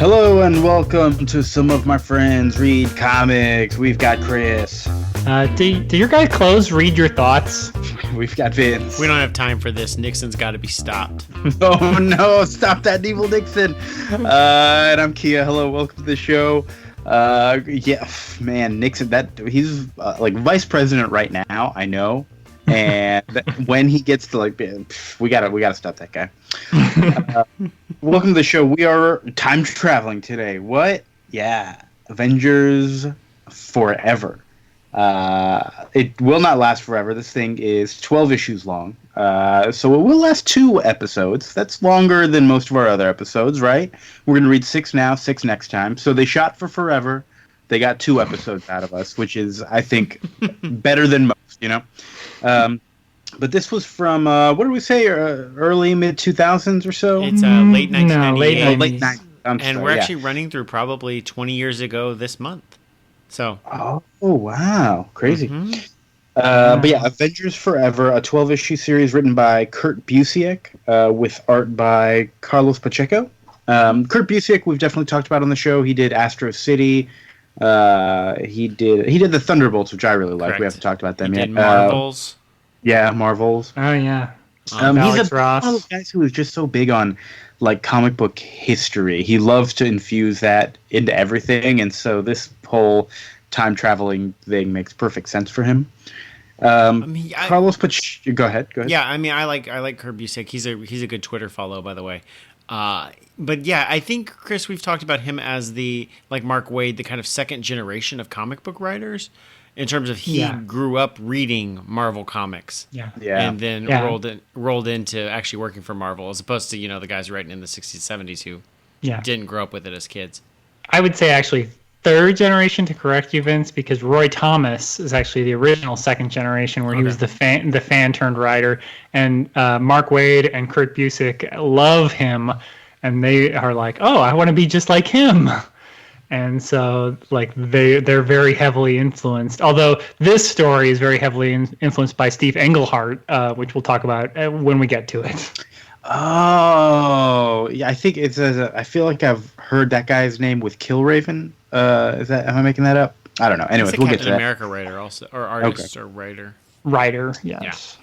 Hello and welcome to Some of My Friends Read Comics. We've got Chris. Do your guys' clothes read your thoughts? We've got Vince. We don't have time for this. Nixon's got to be stopped. Oh no, stop that evil Nixon. And I'm Kia. Hello, welcome to the show. Yeah, man, Nixon, he's like vice president right now, I know. And when he gets to we gotta stop that guy. Welcome to the show. We are time traveling today. What? Yeah, Avengers Forever. It will not last forever. This thing is 12 issues long. So it will last 2 episodes. That's longer than most of our other episodes, right? We're going to read 6 now, 6 next time. So they shot for forever. They got 2 episodes out of us, which is, I think, better than most, you know? But this was from, what did we say, early, mid-2000s or so? It's late 1998. No, late 90s. And we're actually running through probably 20 years ago this month. So. Oh, wow. Crazy. Mm-hmm. But yeah, Avengers Forever, a 12-issue series written by Kurt Busiek with art by Carlos Pacheco. Kurt Busiek, we've definitely talked about on the show. He did Astro City. He did the Thunderbolts, which I really like. We haven't talked about them yet. Did Marvels. Yeah, Marvels. Oh, yeah. He's one of Ross. those guys who is just so big on like comic book history. He loves to infuse that into everything, and so this whole time traveling thing makes perfect sense for him. Carlos Pacheco, go ahead. Yeah, I mean, I like Kurt Busiek. He's a good Twitter follow, by the way. But yeah, I think, Chris, we've talked about him as the, like Mark Waid, the kind of second generation of comic book writers, in terms of he grew up reading Marvel comics, and then rolled into actually working for Marvel, as opposed to the guys writing in the 60s, 70s who didn't grow up with it as kids. I would say actually third generation, to correct you, Vince, because Roy Thomas is actually the original second generation, where he was the fan turned writer, and Mark Waid and Kurt Busiek love him, and they are like, oh, I want to be just like him. And so, like, they're very heavily influenced. Although this story is very heavily influenced by Steve Englehart, which we'll talk about when we get to it. Oh, yeah, I think I feel like I've heard that guy's name with Killraven. Am I making that up? I don't know. Anyways, we'll get to that. Captain America writer also, or artist or writer. Writer, yes. Yeah.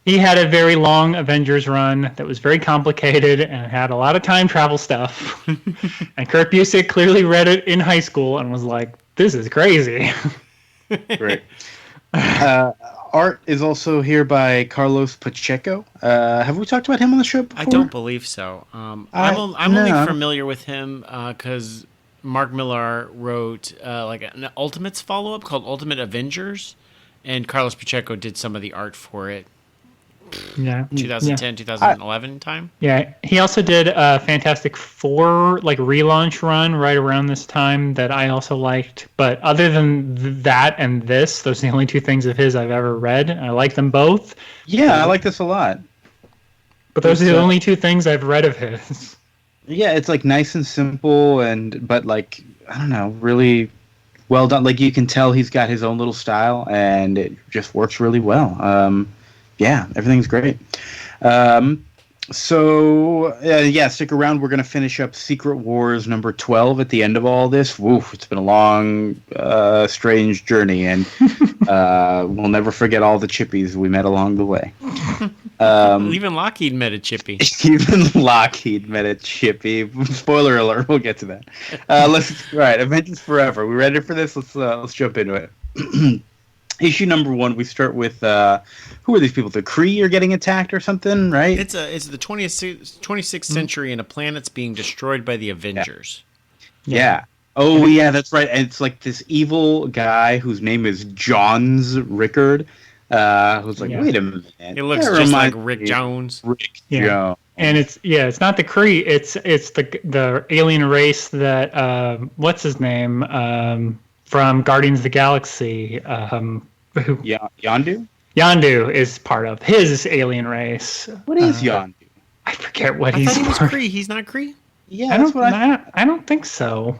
He had a very long Avengers run that was very complicated and had a lot of time travel stuff. And Kurt Busiek clearly read it in high school and was like, this is crazy. Great. Art is also here by Carlos Pacheco. Have we talked about him on the show before? I don't believe so. I'm only familiar with him because Mark Millar wrote like an Ultimates follow-up called Ultimate Avengers. And Carlos Pacheco did some of the art for it. 2010, 2011 time. Yeah, he also did a Fantastic Four relaunch run right around this time that I also liked. But other than that and this, those are the only 2 things of his I've ever read. I like them both. Yeah, I like this a lot. But those are the only 2 things I've read of his. Yeah, it's nice and simple, but I don't know, really well done. Like, you can tell he's got his own little style, and it just works really well. Yeah, everything's great. Stick around. We're going to finish up Secret Wars number 12 at the end of all this. Woof, it's been a long, strange journey, and we'll never forget all the chippies we met along the way. Even Lockheed met a chippy. Spoiler alert, we'll get to that. All right, Avengers Forever. We ready for this? Let's jump into it. Issue number 1, we start with who are these people? The Kree are getting attacked or something, right? It's the 26th century, and a planet's being destroyed by the Avengers. Yeah. Oh, yeah, that's right. And it's like this evil guy whose name is Johns Rickard. Who's like, wait a minute. It looks just like Rick Jones. Jones. And it's not the Kree. It's the alien race that what's his name from Guardians of the Galaxy. Yondu? Yondu is part of his alien race. What is Yondu? I forget what I he's. thought he was Kree. He's not Kree. Yeah, I don't think so.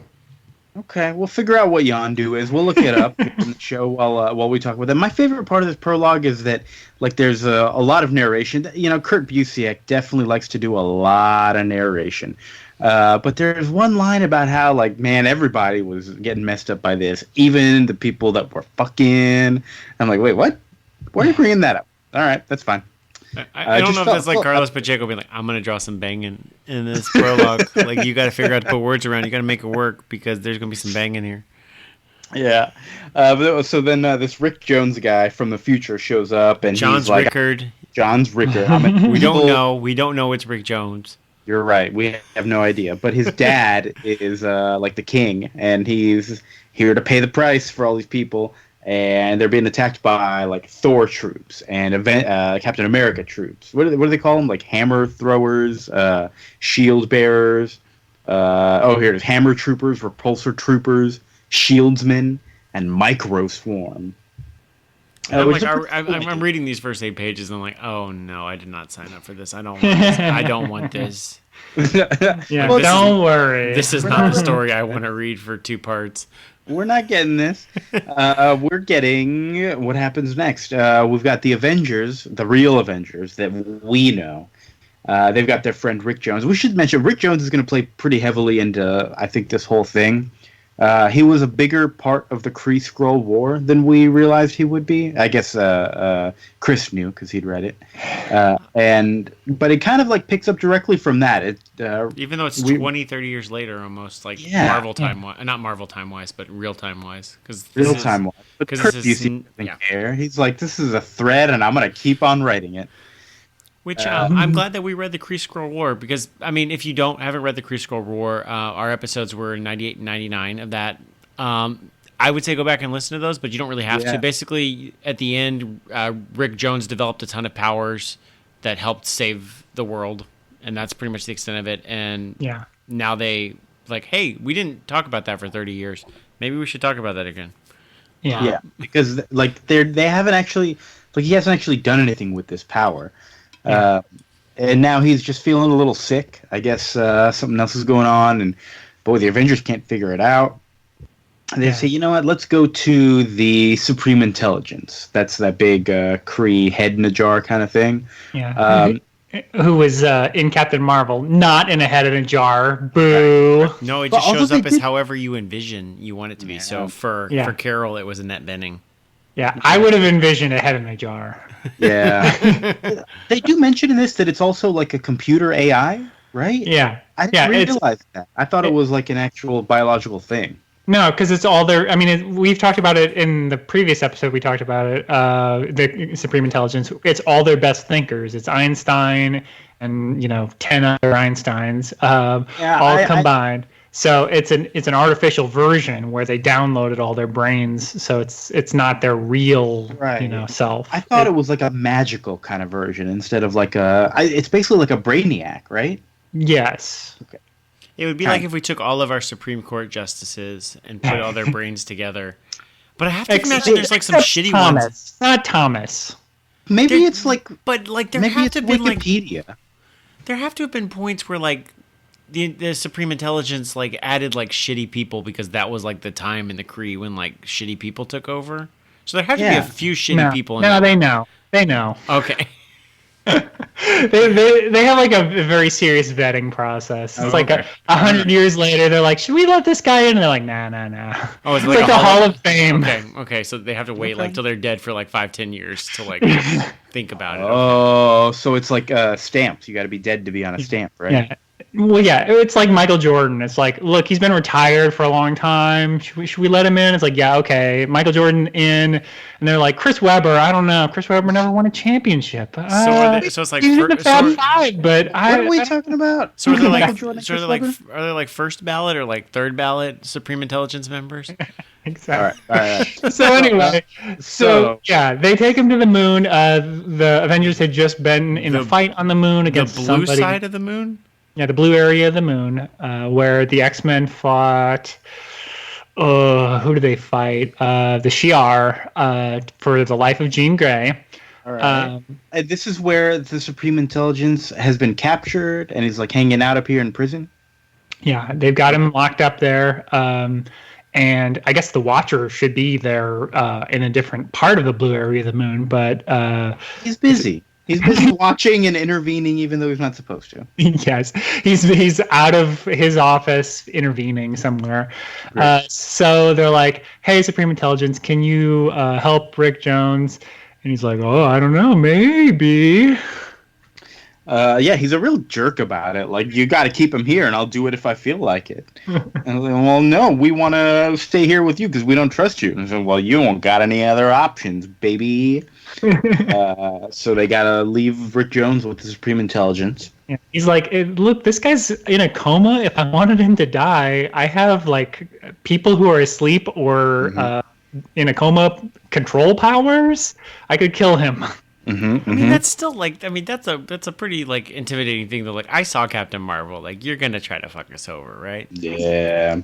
Okay, we'll figure out what Yondu is. We'll look it up in the show while we talk about that. My favorite part of this prologue is that like there's a lot of narration. You know, Kurt Busiek definitely likes to do a lot of narration. But there's one line about how like man, everybody was getting messed up by this, even the people that were fucking. I'm like, wait, what? Why are you bringing that up? All right, that's fine. I don't know if that's like Carlos Pacheco being like, I'm going to draw some banging in this prologue. Like, you got to figure out to put words around. You got to make it work because there's going to be some banging here. Yeah. So then this Rick Jones guy from the future shows up and he's like, John's Rickard. We don't know it's Rick Jones. You're right. We have no idea. But his dad is like the king, and he's here to pay the price for all these people. And they're being attacked by like Thor troops and Captain America troops. What do they call them? Like hammer throwers, shield bearers. Here it is: hammer troopers, repulsor troopers, shieldsmen, and micro swarm. I'm reading these first 8 pages and I'm like, oh no, I did not sign up for this. I don't want this. I don't want this. Yeah, well, don't worry. This is not the story I want to read for 2 parts. We're not getting this. We're getting what happens next. We've got the Avengers, the real Avengers that we know. They've got their friend Rick Jones. We should mention Rick Jones is going to play pretty heavily into, I think, this whole thing. He was a bigger part of the Kree-Skrull War than we realized he would be. I guess Chris knew because he'd read it. But it kind of like picks up directly from that. Even though it's 20, 30 years later almost, like Marvel time wise. Not Marvel time-wise, but real-time wise. Real-time-wise. But Kurt Busiek doesn't care. He's like, this is a thread and I'm going to keep on writing it. Which I'm glad that we read the Kree-Skrull War because, I mean, if you haven't read the Kree-Skrull War, our episodes were 98 and 99 of that. I would say go back and listen to those, but you don't really have to. Basically, at the end, Rick Jones developed a ton of powers that helped save the world, and that's pretty much the extent of it. And now they like, hey, we didn't talk about that for 30 years. Maybe we should talk about that again. Yeah, because like they haven't actually he hasn't actually done anything with this power. And now he's just feeling a little sick. I guess something else is going on, and boy, the Avengers can't figure it out. And they say, you know what? Let's go to the Supreme Intelligence. That's that big Kree head in a jar kind of thing. Yeah. Who was in Captain Marvel, not in a head in a jar. Boo. No, it just shows up as however you envision you want it to be. So for Carol, it was Annette Bening. Yeah, I would have envisioned a head in a jar. Yeah. They do mention in this that it's also like a computer AI, right? Yeah. I didn't realize that. I thought it was like an actual biological thing. No, because it's all their... I mean, we've talked about it in the previous episode. We talked about it, the Supreme Intelligence. It's all their best thinkers. It's Einstein and, 10 other Einsteins all combined. So it's an artificial version where they downloaded all their brains, so it's not their real self. I thought it was like a magical kind of version instead of like it's basically like a brainiac, right? Yes. Okay. It would be like if we took all of our Supreme Court justices and put all their brains together. But I have to imagine there's like some shitty ones. Not Thomas. Maybe it's like, but like there have to have been Wikipedia. There have to have been points where like the Supreme Intelligence like added like shitty people because that was like the time in the Kree when like shitty people took over. So there have to be a few shitty people. They know. They know. Okay. they have like a very serious vetting process. It's like 100 years later, they're like, should we let this guy in? And they're like, nah. Oh, it's like the Hall of Fame. Okay. So they have to wait like till they're dead for like 5-10 years to like think about it. Oh, so it's like stamps. You got to be dead to be on a stamp, right? Yeah. Well, yeah, it's like Michael Jordan. It's like, look, he's been retired for a long time. Should we let him in? It's like, yeah, okay. Michael Jordan in. And they're like, Chris Webber, I don't know. Chris Webber never won a championship. So it's like... He's in the Fab Five, but what are we talking about? So are they like first ballot or like third ballot Supreme Intelligence members? Exactly. All right. So anyway, they take him to the moon. The Avengers had just been in a fight on the moon against the blue somebody. Side of the moon? Yeah, the blue area of the moon, where the X-Men fought. Who do they fight? The Shi'ar for the life of Jean Grey. All right. And this is where the Supreme Intelligence has been captured, and he's like hanging out up here in prison. Yeah, they've got him locked up there. And I guess the Watcher should be there in a different part of the blue area of the moon, but he's busy. He's busy watching and intervening, even though he's not supposed to. Yes, he's out of his office intervening somewhere. So they're like, "Hey, Supreme Intelligence, can you help Rick Jones?" And he's like, "Oh, I don't know, maybe." Yeah, he's a real jerk about it. Like, you got to keep him here, and I'll do it if I feel like it. And I was like, well, no, we want to stay here with you because we don't trust you. And I said, well, you don't got any other options, baby. So they got to leave Rick Jones with the Supreme Intelligence. Yeah. He's like, look, this guy's in a coma. If I wanted him to die, I have like people who are asleep or in a coma control powers. I could kill him. I mean, that's still like, that's a pretty like intimidating thing. Though, like, I saw Captain Marvel. Like, you're gonna try to fuck us over, right? Yeah.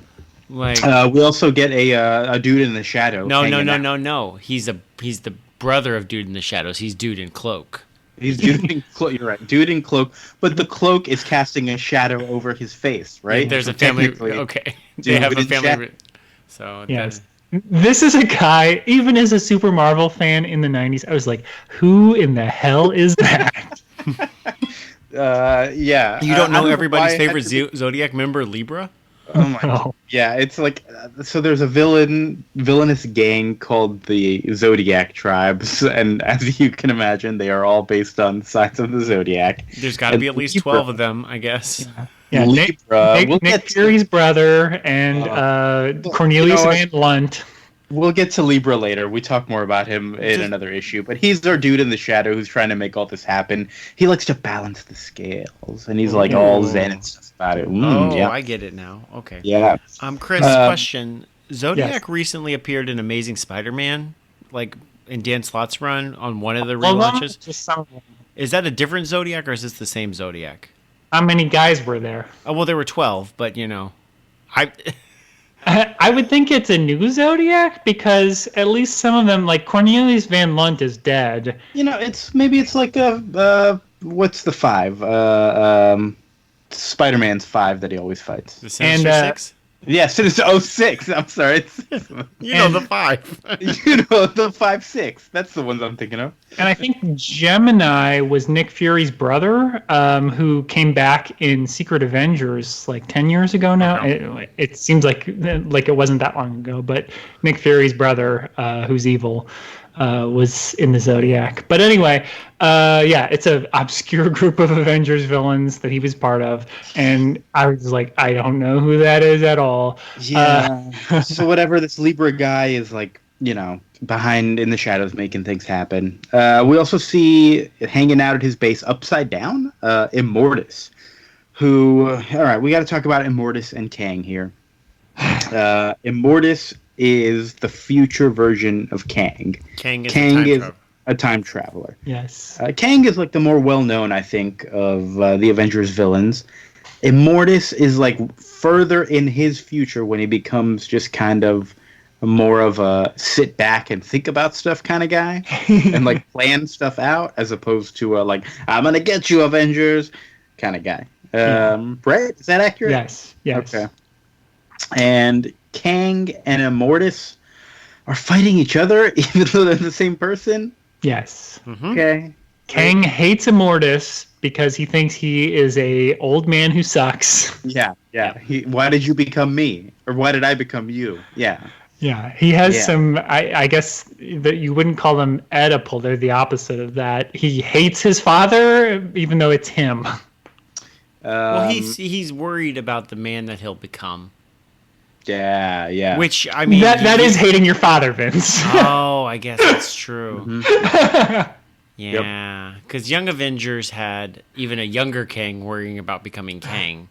Like, we also get a dude in the shadow. No. He's the brother of Dude in the Shadows. He's Dude in Cloak. He's Dude in Cloak. You're right, Dude in Cloak. But the cloak is casting a shadow over his face, right? There's a family. Okay, they have a family. So yes. This is a guy, even as a Super Marvel fan in the 90s, I was like, who in the hell is that? Yeah. You don't know everybody's favorite Zodiac member, Libra? Oh my god. Yeah, it's like, so there's a villainous gang called the Zodiac Tribes, and as you can imagine, they are all based on signs of the Zodiac. There's got to be at least 12 of them, I guess. Yeah, Nick Fury's brother and Cornelius Van Lunt. We'll get to Libra later. We talk more about him in another issue. But he's our dude in the shadow who's trying to make all this happen. He likes to balance the scales, and he's like all zen and stuff about it. Yeah. I get it now. Okay. Yeah. Chris, question. Zodiac recently appeared in Amazing Spider-Man, like in Dan Slott's run on one of the relaunches. Just some of them. Is that a different Zodiac, or is this the same Zodiac? How many guys were there? Oh, well, there were 12, but I would think it's a new Zodiac because at least some of them, like Cornelius Van Lunt, is dead. It's like what's the 5? Spider-Man's 5 that he always fights. The Sinister Six? Yes, it's 06. I'm sorry. The 5. The 5-6. That's the ones I'm thinking of. And I think Gemini was Nick Fury's brother, who came back in Secret Avengers like 10 years ago now. It seems like it wasn't that long ago, but Nick Fury's brother, who's evil, was in the Zodiac. But anyway, it's an obscure group of Avengers villains that he was part of, and I was like, I don't know who that is at all. Yeah. So whatever, this Libra guy is like, behind in the shadows making things happen. We also see hanging out at his base upside down, Immortus, who, all right, we got to talk about Immortus and Kang here. Immortus is the future version of Kang. Kang is a time traveler. Yes. Kang is like the more well-known, I think, of the Avengers villains. Immortus is like further in his future when he becomes just kind of more of a sit back and think about stuff kind of guy and like plan stuff out as opposed to like, I'm going to get you, Avengers kind of guy. Right? Is that accurate? Yes. Okay. And Kang and Immortus are fighting each other, even though they're the same person. Yes. Mm-hmm. Okay. Kang hates Immortus because he thinks he is a old man who sucks. Yeah. Why did you become me? Or why did I become you? Yeah. Yeah, he has some, I guess that you wouldn't call them Oedipal. They're the opposite of that. He hates his father, even though it's him. Well, he's worried about the man that he'll become. Yeah. Which, I mean... That is hating your father, Vince. Oh, I guess that's true. Mm-hmm. Yeah, because Young Avengers had even a younger Kang worrying about becoming Kang.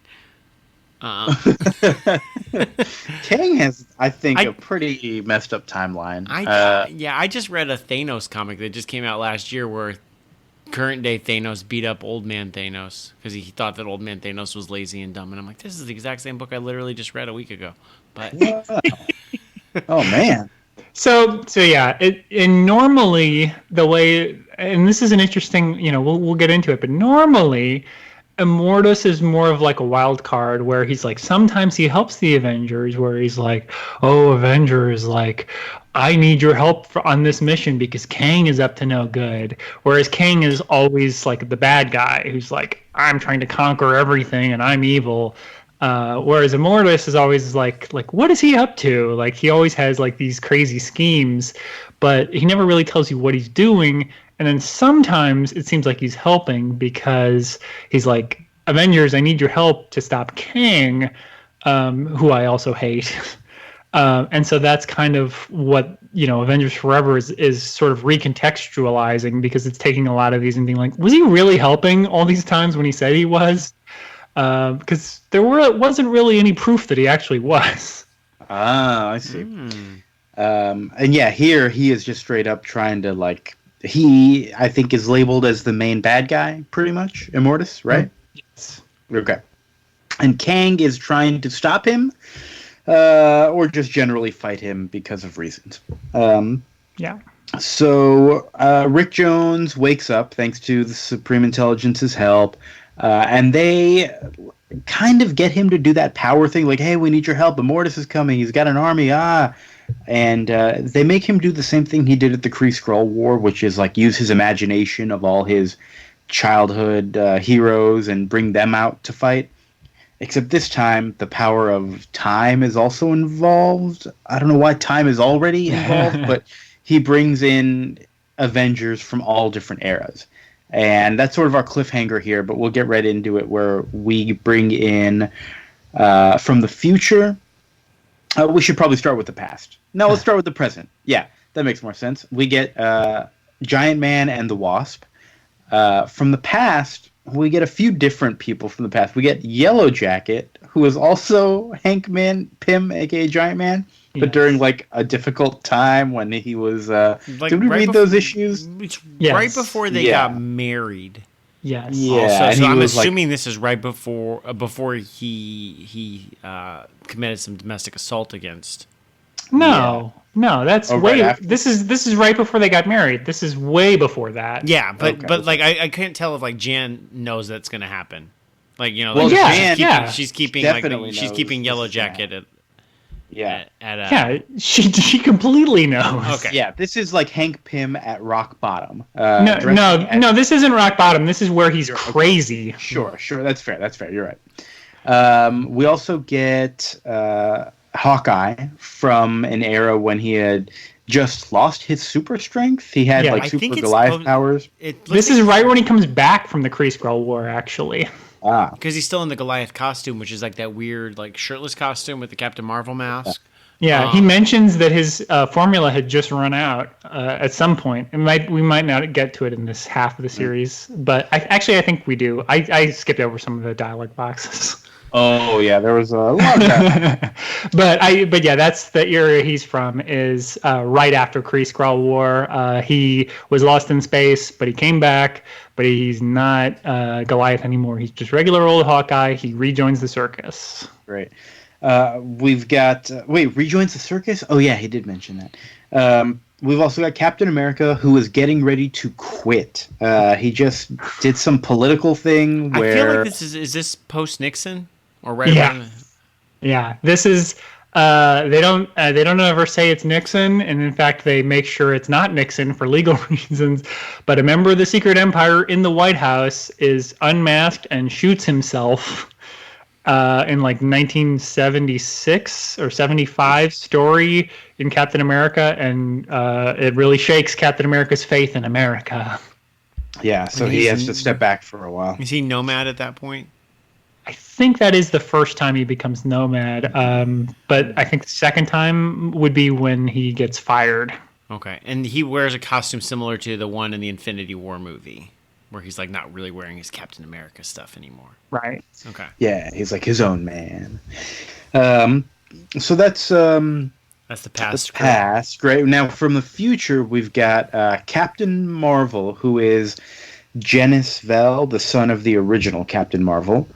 Kang has, I think, a pretty messed up timeline. I just read a Thanos comic that just came out last year where current day Thanos beat up old man Thanos because he thought that old man Thanos was lazy and dumb. And I'm like, this is the exact same book I literally just read a week ago. But oh man. So yeah, and normally the way, and this is an interesting, we'll get into it, but normally Immortus is more of like a wild card where he's like sometimes he helps the Avengers where he's like, oh, Avengers, like I need your help on this mission because Kang is up to no good. Whereas Kang is always like the bad guy who's like, I'm trying to conquer everything and I'm evil. Whereas Immortus is always like what is he up to? Like he always has like these crazy schemes, but he never really tells you what he's doing. And then sometimes it seems like he's helping because he's like, Avengers, I need your help to stop Kang, who I also hate. And so that's kind of what, Avengers Forever is sort of recontextualizing because it's taking a lot of these and being like, was he really helping all these times when he said he was? Because wasn't really any proof that he actually was. Ah, I see. And yeah, here he is just straight up trying to like, he, I think, is labeled as the main bad guy, pretty much, Immortus, right? Yes. Okay. And Kang is trying to stop him, or just generally fight him because of reasons. Yeah. So Rick Jones wakes up thanks to the Supreme Intelligence's help, and they kind of get him to do that power thing, like, hey, we need your help. Immortus is coming. He's got an army. And they make him do the same thing he did at the Kree-Skrull War, which is like use his imagination of all his childhood heroes and bring them out to fight. Except this time, the power of time is also involved. I don't know why time is already involved, but he brings in Avengers from all different eras. And that's sort of our cliffhanger here, but we'll get right into it where we bring in from the future. We should probably start with the past. No, let's start with the present. Yeah, that makes more sense. We get Giant Man and the Wasp. From the past, we get a few different people from the past. We get Yellow Jacket, who is also Hank Pym, a.k.a. Giant Man, but during like a difficult time when he was... did we read those issues? Yes. Right before they got married. Yes. Yeah. So I'm assuming this is right before he committed some domestic assault against. No, that's way. Right this is right before they got married. This is way before that. Yeah, but like I can't tell if like Jan knows that's going to happen. Like Jan, she's keeping Yellow Jacket she completely knows. Okay. Yeah, this is like Hank Pym at rock bottom. No, this isn't rock bottom. This is where he's crazy. Sure, that's fair. You're right. We also get Hawkeye from an era when he had just lost his super strength. He had super Goliath powers. This is right when he comes back from the Kree-Skrull War, actually. Because he's still in the Goliath costume, which is like that weird, like shirtless costume with the Captain Marvel mask. Yeah, he mentions that his formula had just run out at some point. We might not get to it in this half of the series, but I think we do. I skipped over some of the dialogue boxes. Oh yeah, there was a lot of that. but yeah, that's the era he's from. Is right after Kree-Skrull War. He was lost in space, but he came back. But he's not Goliath anymore. He's just regular old Hawkeye. He rejoins the circus. Great. We've got... rejoins the circus? Oh, yeah, he did mention that. We've also got Captain America, who is getting ready to quit. He just did some political thing where... I feel like is this post-Nixon? Or right around... Yeah, this is... They don't ever say it's Nixon, and in fact, they make sure it's not Nixon for legal reasons. But a member of the Secret Empire in the White House is unmasked and shoots himself in like 1976 or 75 story in Captain America, and it really shakes Captain America's faith in America. Yeah, so he has to step back for a while. Is he nomad at that point? I think that is the first time he becomes nomad, but I think the second time would be when he gets fired. Okay, and he wears a costume similar to the one in the Infinity War movie, where he's like not really wearing his Captain America stuff anymore. Right. Okay. Yeah, he's like his own man. So that's the past. Past, great. Now from the future, we've got Captain Marvel, who is Genis Vell, the son of the original Captain Marvel.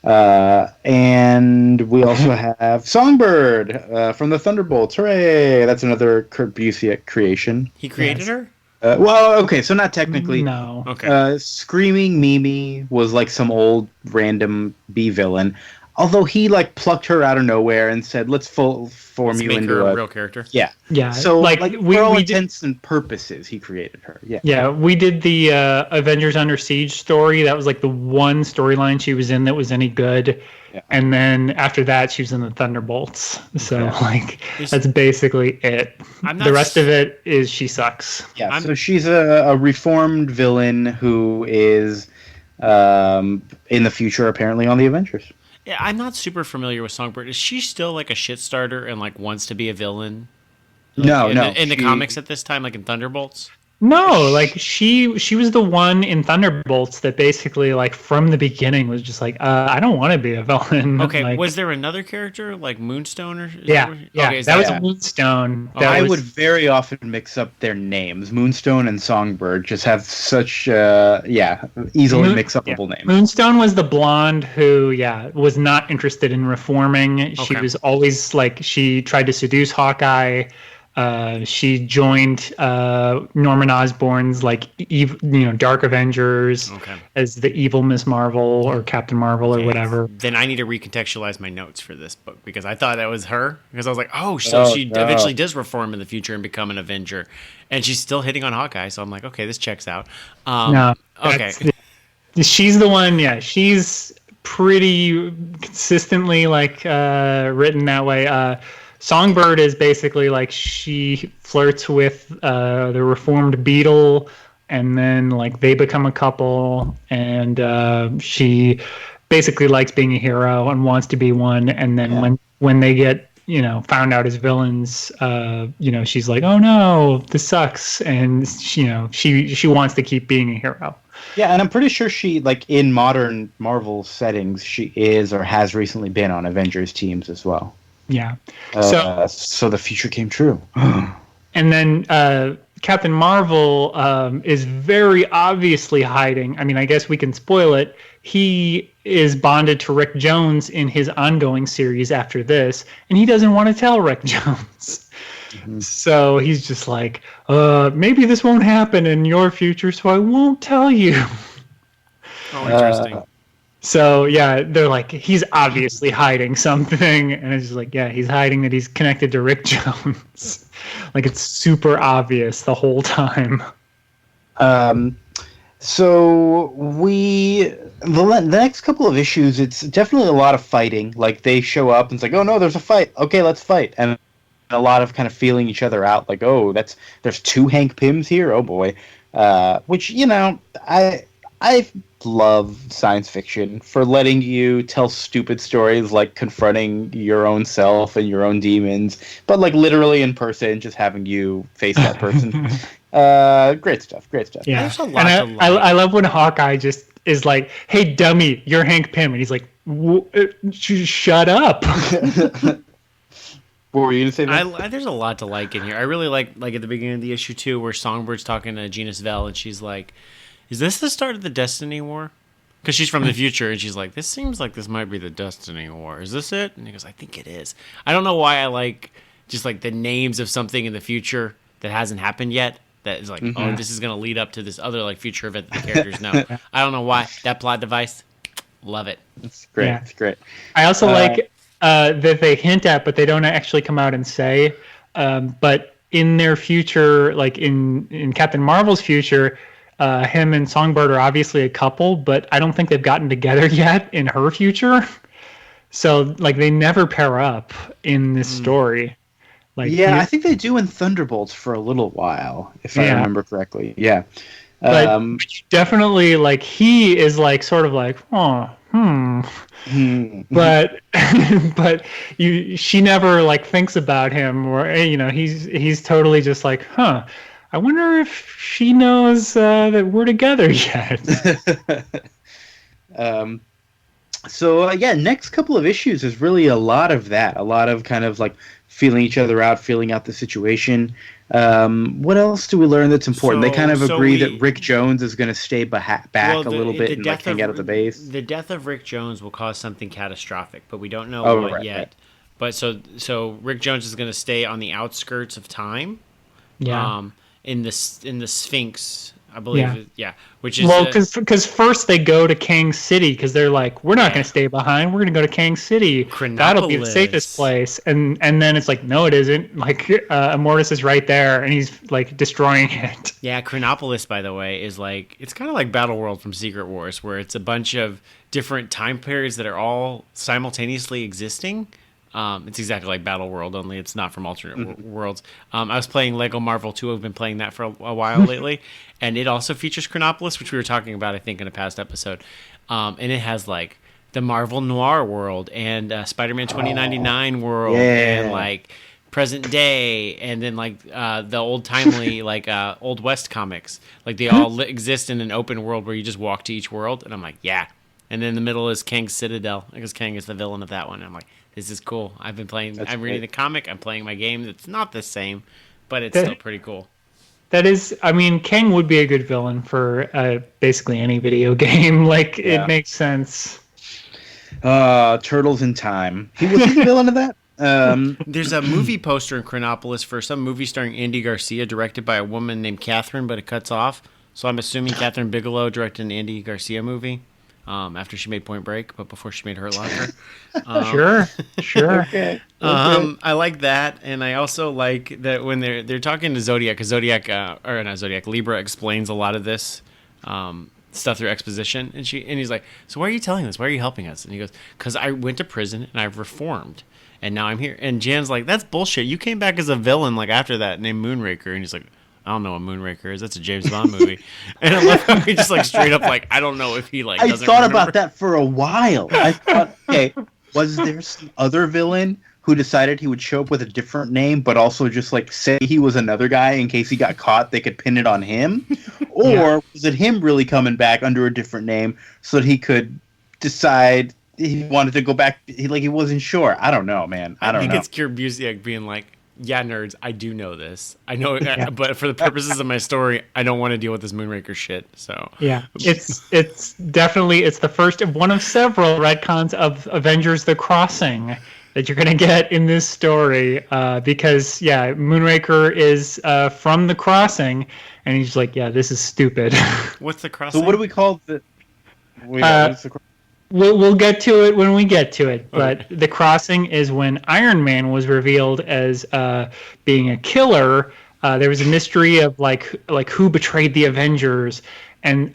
And we also have Songbird from the Thunderbolts. Hooray! That's another Kurt Busiek creation. He created her? Well, okay, so not technically. No. Okay. Screaming Mimi was like some old random B villain, although he like plucked her out of nowhere and said, "Let's form Let's you make into her a a real character. yeah." Yeah, So like, like we- for all we did- intents and purposes, he created her. Yeah. Yeah, we did the Avengers Under Siege story. That was like the one storyline she was in that was any good. Yeah. And then after that, she was in the Thunderbolts. So, Okay. like, that's basically it. I'm not The rest of it is she sucks. Yeah. So she's a reformed villain who is in the future apparently on the Avengers. Yeah, I'm not super familiar with Songbird. Is she still like a shit starter and like wants to be a villain? No, In the she- comics at this time, like in Thunderbolts. No, like she was the one in Thunderbolts that basically, like, from the beginning was just like, I don't want to be a villain. Okay, Like, was there another character like Moonstone or? yeah, Okay, that was Yeah. Moonstone. Oh, That I was- would very often mix up their names. Moonstone and Songbird just have such easily Moon- mix-upable names. Moonstone was the blonde who, was not interested in reforming. She Okay. was always like, she tried to seduce Hawkeye. She joined Norman Osborn's like Dark Avengers Okay. as the evil Miss Marvel or Captain Marvel or Okay, whatever. Then I need to recontextualize my notes for this book because I thought that was her. Because I was like, oh, so she no. eventually does reform in the future and become an Avenger, and she's still hitting on Hawkeye. So I'm like, okay, this checks out. No, Okay. she's the one. Yeah, she's pretty consistently like written that way. Songbird is basically like she flirts with the reformed Beetle, and then like they become a couple, and she basically likes being a hero and wants to be one. And then when they get found out as villains, she's like, oh no, this sucks, and she wants to keep being a hero. Yeah, and I'm pretty sure she, like, in modern Marvel settings, she is or has recently been on Avengers teams as well. Yeah. So the future came true. And then Captain Marvel is very obviously hiding. I mean, I guess we can spoil it. He is bonded to Rick Jones in his ongoing series after this, and he doesn't want to tell Rick Jones. So he's just like, maybe this won't happen in your future, so I won't tell you. Oh, interesting. So, yeah, they're like, he's obviously hiding something. And it's just like, yeah, he's hiding that he's connected to Rick Jones. Like, it's super obvious the whole time. So the next couple of issues, it's definitely a lot of fighting. Like, they show up and it's like, oh no, there's a fight. Okay, let's fight. And a lot of kind of feeling each other out. Like, oh, there's two Hank Pyms here. Oh boy. Which, I love science fiction for letting you tell stupid stories like confronting your own self and your own demons, but like literally in person, just having you face that person. Great stuff. Yeah. There's a lot And to I like. love when Hawkeye just is like, hey, dummy, you're Hank Pym. And he's like, shut up. What were you gonna say? Man? There's a lot to like in here. I really like at the beginning of the issue too, where Songbird's talking to Gina Svell, and she's like, "Is this the start of the Destiny War?" Because she's from the future, and she's like, "This seems like this might be the Destiny War. Is this it?" And he goes, "I think it is." I don't know why I like just like the names of something in the future that hasn't happened yet. That is like, oh, this is gonna lead up to this other like future event that the characters know. I don't know why that plot device. Love it. It's great. Yeah. It's great. I also like that they hint at, but they don't actually come out and say. But in their future, like in Captain Marvel's future, him and Songbird are obviously a couple, but I don't think they've gotten together yet in her future. So like they never pair up in this story. Like Yeah, I think they do in Thunderbolts for a little while, if I Yeah. remember correctly. Yeah. but definitely like he is like sort of like, but but she never like thinks about him, or he's totally just like, I wonder if she knows that we're together yet. So next couple of issues is really a lot of that, a lot of kind of like feeling each other out, feeling out the situation. What else do we learn that's important? They kind of agree that Rick Jones is going to stay back a little bit and like hang out at the base. The death of Rick Jones will cause something catastrophic, but we don't know what yet. Right. But so Rick Jones is going to stay on the outskirts of time. Yeah. in the Sphinx. I believe, which is because first they go to Kang City because they're like, we're not going to stay behind. We're going to go to Kang City. That'll be the safest place. And then it's like, no, it isn't. Like Immortus is right there, and he's like destroying it. Yeah, Chronopolis, by the way, is like it's kind of like Battle World from Secret Wars, where it's a bunch of different time periods that are all simultaneously existing. It's exactly like Battle World, only it's not from alternate worlds. I was playing Lego Marvel 2. I've been playing that for a while lately. And it also features Chronopolis, which we were talking about, I think, in a past episode. And it has, like, the Marvel Noir world and Spider-Man 2099 world and, like, present day. And then, like, the old-timely, like, Old West comics. Like, they all exist in an open world where you just walk to each world. And I'm like, yeah. And then in the middle is Kang's Citadel, because Kang is the villain of that one. And I'm like, this is cool. I've been playing. I'm reading the comic. I'm playing my game. It's not the same, but it's still pretty cool. That is, I mean, Kang would be a good villain for basically any video game. Like, it makes sense. Turtles in Time. He was the villain of that. There's a movie poster in Chronopolis for some movie starring Andy Garcia, directed by a woman named Catherine, but it cuts off. So I'm assuming Catherine Bigelow directed an Andy Garcia movie. After she made Point Break, but before she made Hurt Locker. Sure. Okay. I like that, and I also like that when they're talking to Zodiac, because Libra explains a lot of this stuff through exposition, and he's like, so why are you telling us? Why are you helping us? And he goes, because I went to prison and I've reformed, and now I'm here. And Jan's like, that's bullshit. You came back as a villain like after that, named Moonraker, and he's like, I don't know what Moonraker is. That's a James Bond movie. And I love how he just like straight up like, I don't know if he like doesn't thought remember. about that for a while. I thought, okay, was there some other villain who decided he would show up with a different name, but also just like say he was another guy in case he got caught, they could pin it on him? Or was it him really coming back under a different name so that he could decide he wanted to go back? He wasn't sure. I don't know, man. I don't know. I think it's Kurt Busiek being like, yeah, nerds, I do know this. I know, but for the purposes of my story, I don't want to deal with this Moonraker shit. So it's definitely the first of one of several retcons of Avengers: The Crossing that you're gonna get in this story. Because Moonraker is from The Crossing, and he's like, yeah, this is stupid. What's The Crossing? So what do we call the? What's the crossing? We'll get to it when we get to it, but The Crossing is when Iron Man was revealed as being a killer. There was a mystery of like who betrayed the Avengers, and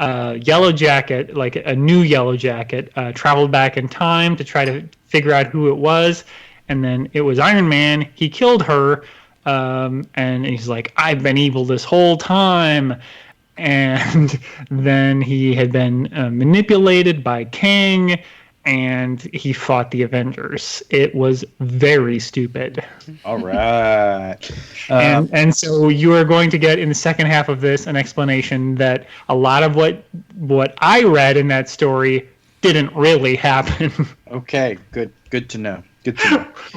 Yellow Jacket, like a new Yellow Jacket, traveled back in time to try to figure out who it was, and then it was Iron Man. He killed her, and he's like, I've been evil this whole time. And then he had been manipulated by Kang, and he fought the Avengers. It was very stupid. All right. And so you are going to get in the second half of this an explanation that a lot of what I read in that story didn't really happen. Okay, good to know.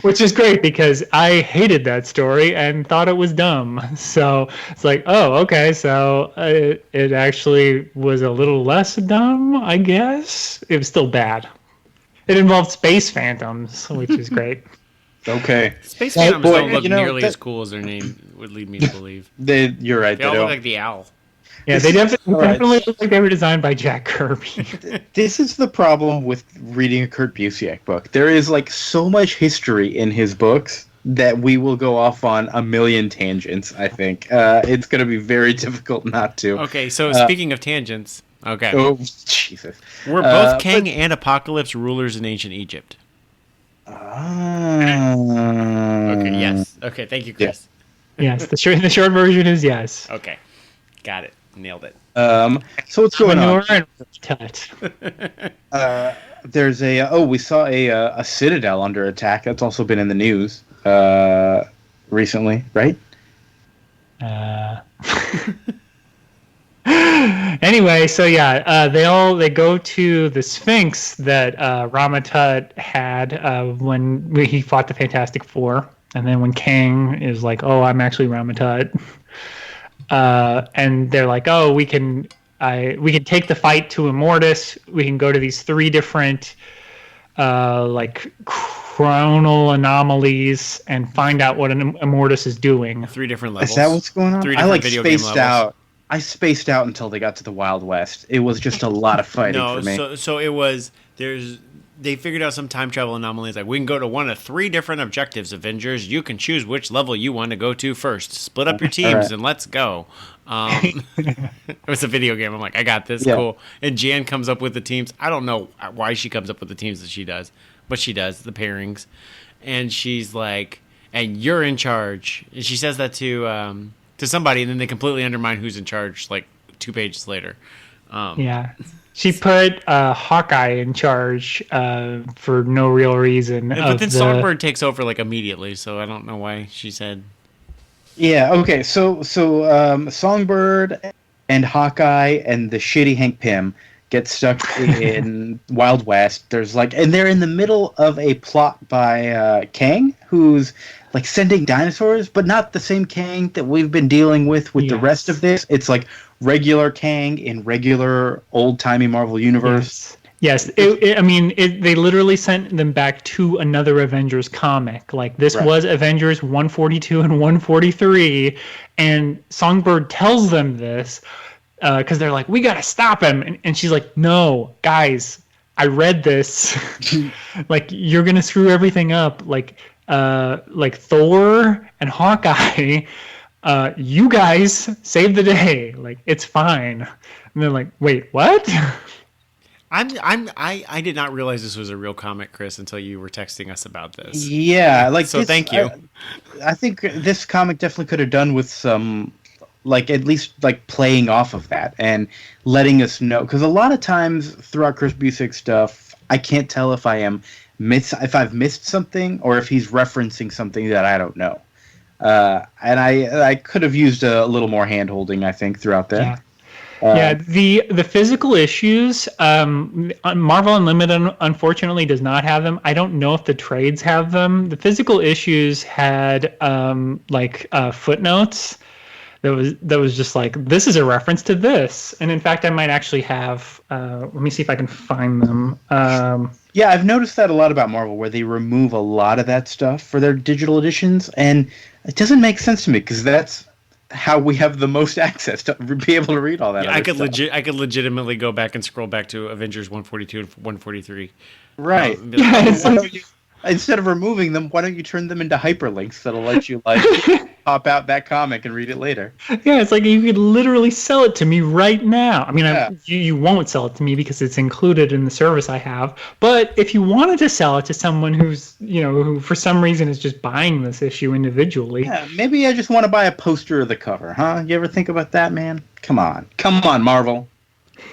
Which is great because I hated that story and thought it was dumb. So it's like, oh, okay, so it actually was a little less dumb, I guess. It was still bad. It involved space phantoms, which is great. Okay. Space phantoms don't look nearly as cool as their name would lead me to believe. You're right. They all look like the owl. Yeah, they definitely look like they were designed by Jack Kirby. This is the problem with reading a Kurt Busiek book. There is like so much history in his books that we will go off on a million tangents, I think. It's going to be very difficult not to. Okay, so speaking of tangents, okay. Oh, Jesus. We're both Kang and Apocalypse rulers in ancient Egypt. Okay, yes. Okay, thank you, Chris. Yes, the short version is yes. Okay, got it. Nailed it. So what's going on? There's we saw a citadel under attack. That's also been in the news recently, right? Anyway, so they go to the Sphinx that Ramatut had when he fought the Fantastic Four, and then when Kang is like, "Oh, I'm actually Ramatut." And they're like, oh, we can take the fight to Immortus. We can go to these three different, chronal anomalies and find out what an Immortus is doing. 3 different levels. Is that what's going on? 3 I different video game spaced levels. out. I spaced out until they got to the Wild West. It was just a lot of fighting for me. So it was they figured out some time travel anomalies. Like, we can go to one of 3 different objectives, Avengers. You can choose which level you want to go to first. Split up your teams and let's go. It was a video game. I'm like, I got this. Yeah. Cool. And Jan comes up with the teams. I don't know why she comes up with the teams that she does, but she does, the pairings. And she's like, and you're in charge. And she says that to somebody, and then they completely undermine who's in charge like 2 pages later. Yeah. She put Hawkeye in charge for no real reason. But then Songbird takes over like immediately, so I don't know why she said. Yeah. Okay. So Songbird and Hawkeye and the shitty Hank Pym get stuck in Wild West. And they're in the middle of a plot by Kang, who's like sending dinosaurs, but not the same Kang that we've been dealing with the rest of this. It's like regular Kang in regular old-timey Marvel universe. Yes. They literally sent them back to another Avengers comic. Like, this was Avengers 142 and 143, and Songbird tells them this because they're like, we got to stop him. And she's like, no, guys, I read this. Like, you're going to screw everything up. Like Thor and Hawkeye, you guys save the day. Like, it's fine. And they're like, wait, what? I did not realize this was a real comic, Chris, until you were texting us about this. Yeah, thank you. I think this comic definitely could have done with some, like, at least like playing off of that and letting us know, because a lot of times throughout Chris Busiek stuff, I can't tell if if I've missed something or if he's referencing something that I don't know. And I could have used a little more hand-holding, I think, throughout that. Yeah. The physical issues, Marvel Unlimited unfortunately does not have them. I don't know if the trades have them. The physical issues had footnotes that was just like, this is a reference to this. And in fact, I might actually have. Let me see if I can find them. Yeah, I've noticed that a lot about Marvel, where they remove a lot of that stuff for their digital editions, and it doesn't make sense to me because that's how we have the most access to be able to read all that. Yeah, I could legitimately go back and scroll back to Avengers 142 and 143. Right. Instead of removing them, why don't you turn them into hyperlinks that'll let you pop out that comic and read it later? Yeah, it's like you could literally sell it to me right now. I mean, you won't sell it to me because it's included in the service I have. But if you wanted to sell it to someone who for some reason is just buying this issue individually. Yeah, maybe I just want to buy a poster of the cover, huh? You ever think about that, man? Come on, Marvel.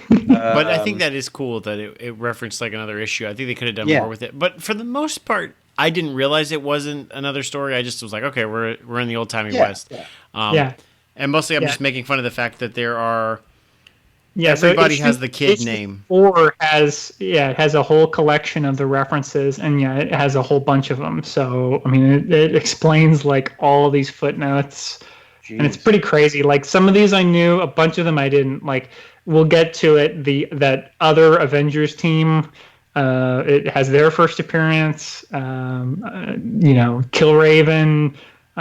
But I think that is cool that it referenced like another issue. I think they could have done more with it. But for the most part, I didn't realize it wasn't another story. I just was like, okay, we're in the old timey West. Yeah. And mostly I'm just making fun of the fact that there are. Yeah, everybody so has the kid name. Or it has a whole collection of the references, and it has a whole bunch of them. So I mean, it explains like all these footnotes. Jeez. And it's pretty crazy. Like, some of these I knew, a bunch of them I didn't. Like, we'll get to it. That other Avengers team, it has their first appearance. Killraven,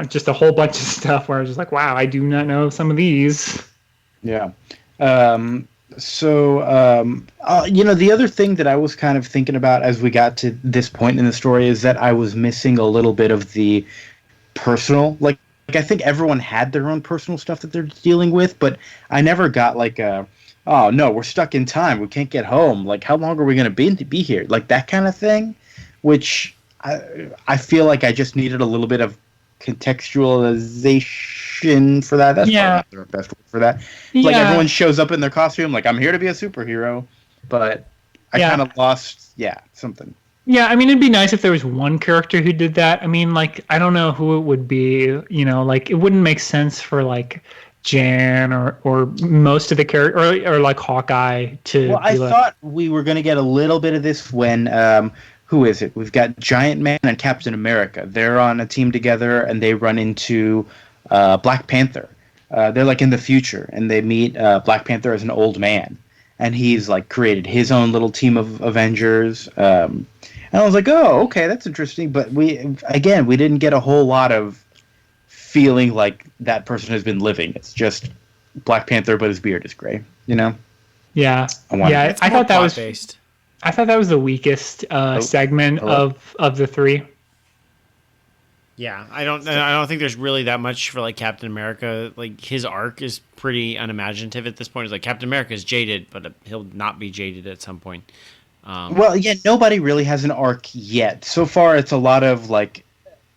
just a whole bunch of stuff where I was just like, wow, I do not know some of these. Yeah. The other thing that I was kind of thinking about as we got to this point in the story is that I was missing a little bit of the personal, like I think everyone had their own personal stuff that they're dealing with, but I never got like oh no, we're stuck in time, we can't get home, like how long are we going to be here, like that kind of thing, which I feel like I just needed a little bit of contextualization for that. That's probably not the best word for that. Like, everyone shows up in their costume, like, I'm here to be a superhero, but I kind of lost something. Yeah, I mean, it'd be nice if there was one character who did that. I mean, like, I don't know who it would be, like, it wouldn't make sense for, like, Jan or most of the characters, or like Hawkeye to. Well, I thought we were going to get a little bit of this when who is it? We've got Giant Man and Captain America. They're on a team together, and they run into Black Panther. They're like in the future, and they meet Black Panther as an old man, and he's like created his own little team of Avengers. And I was like, oh, okay, that's interesting. But we didn't get a whole lot of feeling like that person has been living. It's just Black Panther, but his beard is gray. You know? Yeah, I thought that was based. I thought that was the weakest segment of the three. Yeah, I don't think there's really that much for like Captain America. Like his arc is pretty unimaginative at this point. It's like Captain America is jaded, but he'll not be jaded at some point. Well, yeah, nobody really has an arc yet. So far, it's a lot of like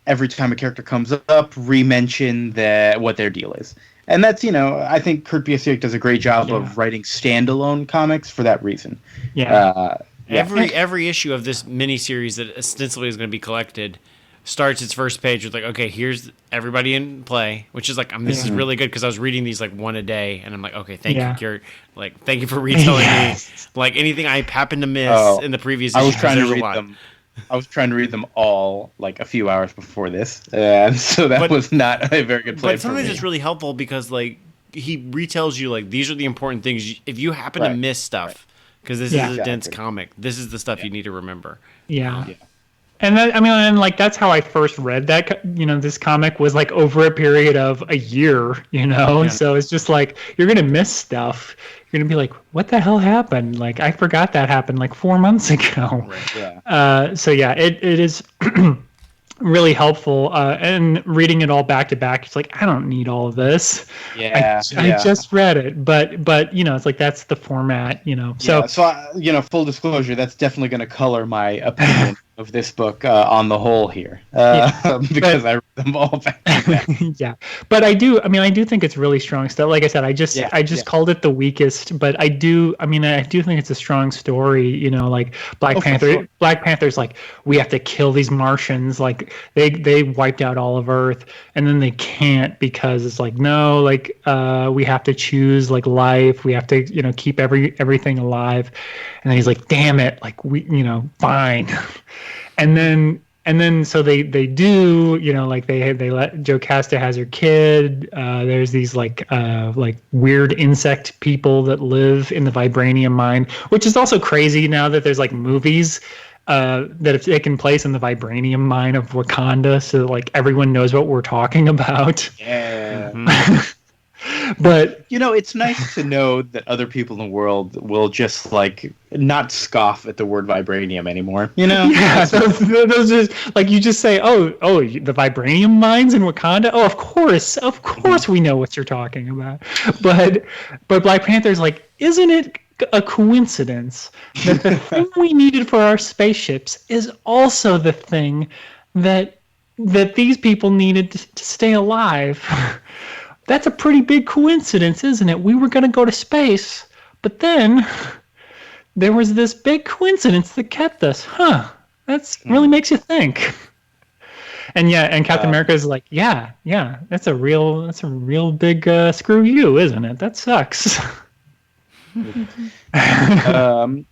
every time a character comes up, re-mention what their deal is, and that's I think Kurt Busiek does a great job of writing standalone comics for that reason. Yeah. Every issue of this miniseries that ostensibly is going to be collected starts its first page with like, okay, here's everybody in play, which is like, this is really good because I was reading these like one a day, and I'm like, okay, thank you, Kurt. Like, thank you for retelling me like anything I happened to miss in the previous issue. I was trying to read them. I was trying to read them all like a few hours before this, and so that was not a very good plan. But sometimes it's really helpful because like he retells you like these are the important things. If you happen to miss stuff, because this is a dense comic, this is the stuff you need to remember. Yeah. And that, and like that's how I first read that. This comic was like over a period of a year. So it's just like you're gonna miss stuff. You're gonna be like, what the hell happened? Like I forgot that happened like 4 months ago. Right. Yeah. So yeah, it is really helpful. And reading it all back to back, it's like I don't need all of this. Yeah. I just read it, but it's like that's the format. So full disclosure, that's definitely gonna color my opinion of this book on the whole here, because I read them all back to back. Yeah, but I do think it's really strong stuff. Like I said, I just called it the weakest, but I do think it's a strong story. Like Black Panther. Sure. Black Panther's like, we have to kill these Martians. Like they wiped out all of Earth, and then they can't because it's like no, like we have to choose like life. We have to keep everything alive, and then he's like, damn it, like we fine. And then so they do, like they let Jocasta has her kid. There's these like weird insect people that live in the vibranium mine, which is also crazy now that there's like movies that have taken place in the vibranium mine of Wakanda, so like everyone knows what we're talking about. Yeah. Mm-hmm. But it's nice to know that other people in the world will just like not scoff at the word vibranium anymore. Yeah, those just like you just say, oh, the vibranium mines in Wakanda. Oh, of course, we know what you're talking about. But Black Panther's like, isn't it a coincidence that the thing we needed for our spaceships is also the thing that these people needed to stay alive? That's a pretty big coincidence, isn't it? We were going to go to space, but then there was this big coincidence that kept us. Huh. That really makes you think. And Captain America is like, yeah, that's a real big screw you, isn't it? That sucks.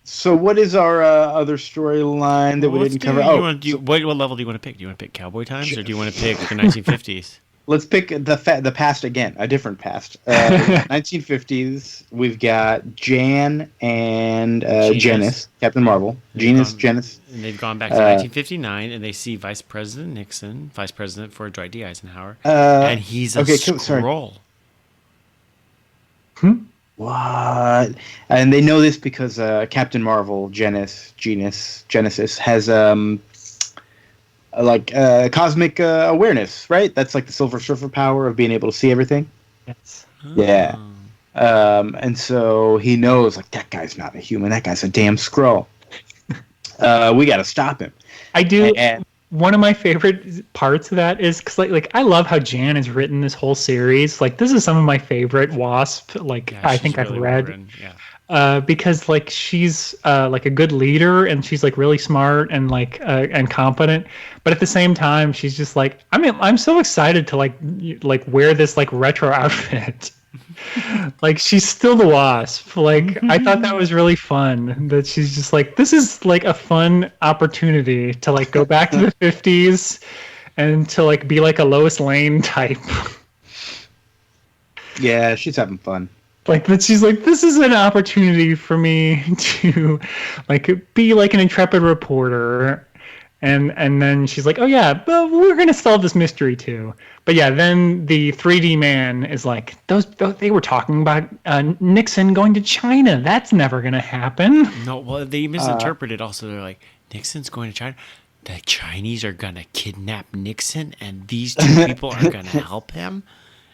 So what is our other storyline that we didn't cover? What level do you want to pick? Do you want to pick Cowboy Times or do you want to pick the 1950s? Let's pick the past again, a different past. 1950s, we've got Jan and Janice, Captain Marvel. Janice. And they've gone back to 1959, and they see Vice President Nixon, Vice President for Dwight D. Eisenhower, and he's a Skrull. What? And they know this because Captain Marvel, Genesis, has cosmic awareness, right? That's like the Silver Surfer power of being able to see everything. Yes. Oh. Yeah. And so he knows, like, that guy's not a human. That guy's a damn Skrull. We got to stop him. I do. And one of my favorite parts of that is because, like I love how Jan has written this whole series. Like, this is some of my favorite Wasp. Like, I think really I've read. Yeah. Because like she's like a good leader and she's like really smart and like and competent, but at the same time she's just like, I'm so excited to like wear this like retro outfit. Like she's still the Wasp. Like I thought that was really fun that she's just like, this is like a fun opportunity to like go back to the 50s and to like be like a Lois Lane type. Yeah, she's having fun. Like, but she's like, this is an opportunity for me to, like, be like an intrepid reporter And then she's like, oh yeah, but we're gonna solve this mystery too. But yeah, then the 3D man is like, those they were talking about Nixon going to China. That's never gonna happen. No, well, they misinterpreted also. They're like, Nixon's going to China. The Chinese are gonna kidnap Nixon, and these two people are gonna help him.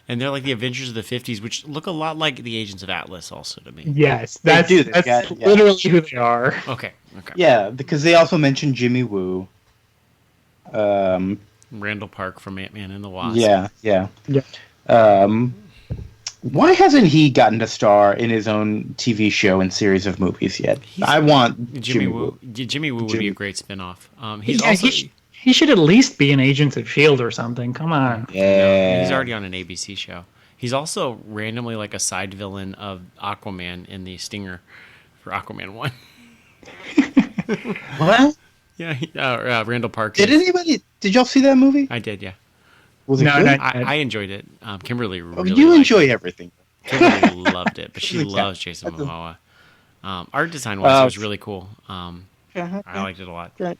And they're like the Avengers of the 50s, which look a lot like the Agents of Atlas also to me. Yes, that's literally who they are. Okay. Yeah, because they also mentioned Jimmy Woo. Randall Park from Ant-Man and the Wasp. Yeah. Why hasn't he gotten to star in his own TV show and series of movies yet? I want Jimmy Woo. Jimmy Woo would be a great spinoff. He should at least be an Agents of S.H.I.E.L.D. or something. Come on. Yeah. No, he's already on an ABC show. He's also randomly like a side villain of Aquaman in the Stinger for Aquaman 1. What? Yeah, Randall Park. Did y'all see that movie? I did, yeah. Was it good? I enjoyed it. Kimberly really you enjoy everything. Kimberly loved it, but she loves Jason Momoa. Art design-wise, it was really cool. I liked it a lot. Right.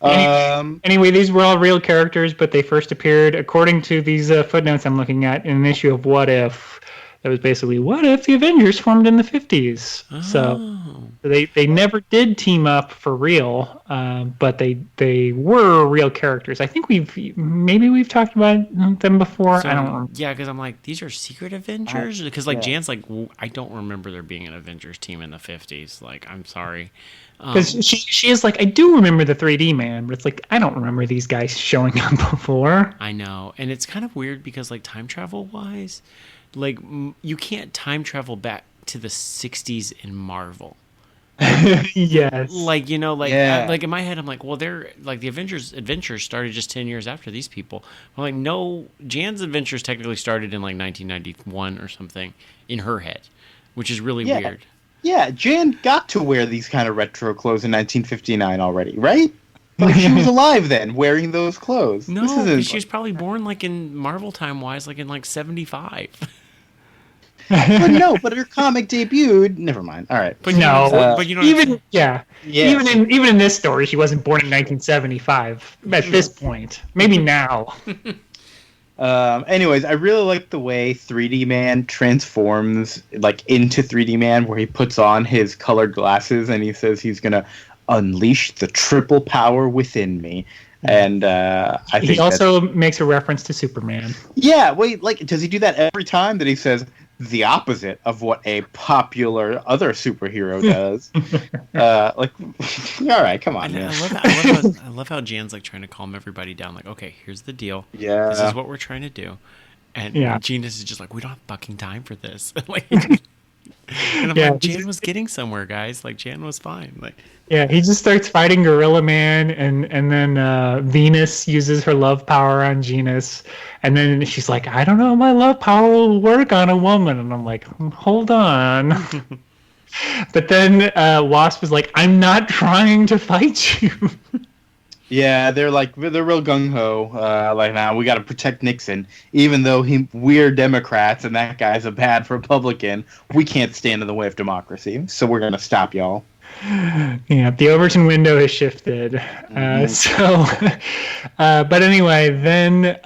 Anyway, these were all real characters, but they first appeared, according to these footnotes I'm looking at, in an issue of What If. That was basically, what if the Avengers formed in the 50s? Oh. So they never did team up for real, but they were real characters. I think we've talked about them before. I don't remember. Yeah, because I'm like, these are secret Avengers? Because Jan's like, I don't remember there being an Avengers team in the 50s. Like, I'm sorry. Because she is like, I do remember the 3D man, but it's like, I don't remember these guys showing up before. I know. And it's kind of weird because, like, time travel-wise, like, you can't time travel back to the 60s in Marvel. Yes. Like, like in my head, I'm like, well, they're, like, the Avengers adventures started just 10 years after these people. I'm like, no, Jan's adventures technically started in, like, 1991 or something in her head, which is really weird. Yeah, Jan got to wear these kind of retro clothes in 1959 already, right? Like, she was alive then, wearing those clothes. No, she was probably born, like, in Marvel time-wise, like, in, like, 75. But her comic debuted. Never mind. All right. But even in this story, she wasn't born in 1975. At this point, maybe now. Anyways, I really like the way 3D Man transforms like into 3D Man, where he puts on his colored glasses and he says he's gonna unleash the triple power within me. And I think he also makes a reference to Superman. Yeah, wait, like, does he do that every time that he says the opposite of what a popular other superhero does? All right, come on. I love how Jan's like trying to calm everybody down. Like, okay, here's the deal. Yeah, this is what we're trying to do. And Genius is just like, we don't have fucking time for this. And I'm like, Jan was getting somewhere, guys. Like, Jan was fine. Like, yeah, he just starts fighting Gorilla Man, and then Venus uses her love power on Genus, and then she's like, I don't know, my love power will work on a woman, and I'm like, hold on. But then Wasp is like, I'm not trying to fight you. Yeah, they're real gung ho. Like, now we got to protect Nixon, even though we're Democrats and that guy's a bad Republican. We can't stand in the way of democracy, so we're gonna stop y'all. Yeah, the Overton window has shifted. But anyway, then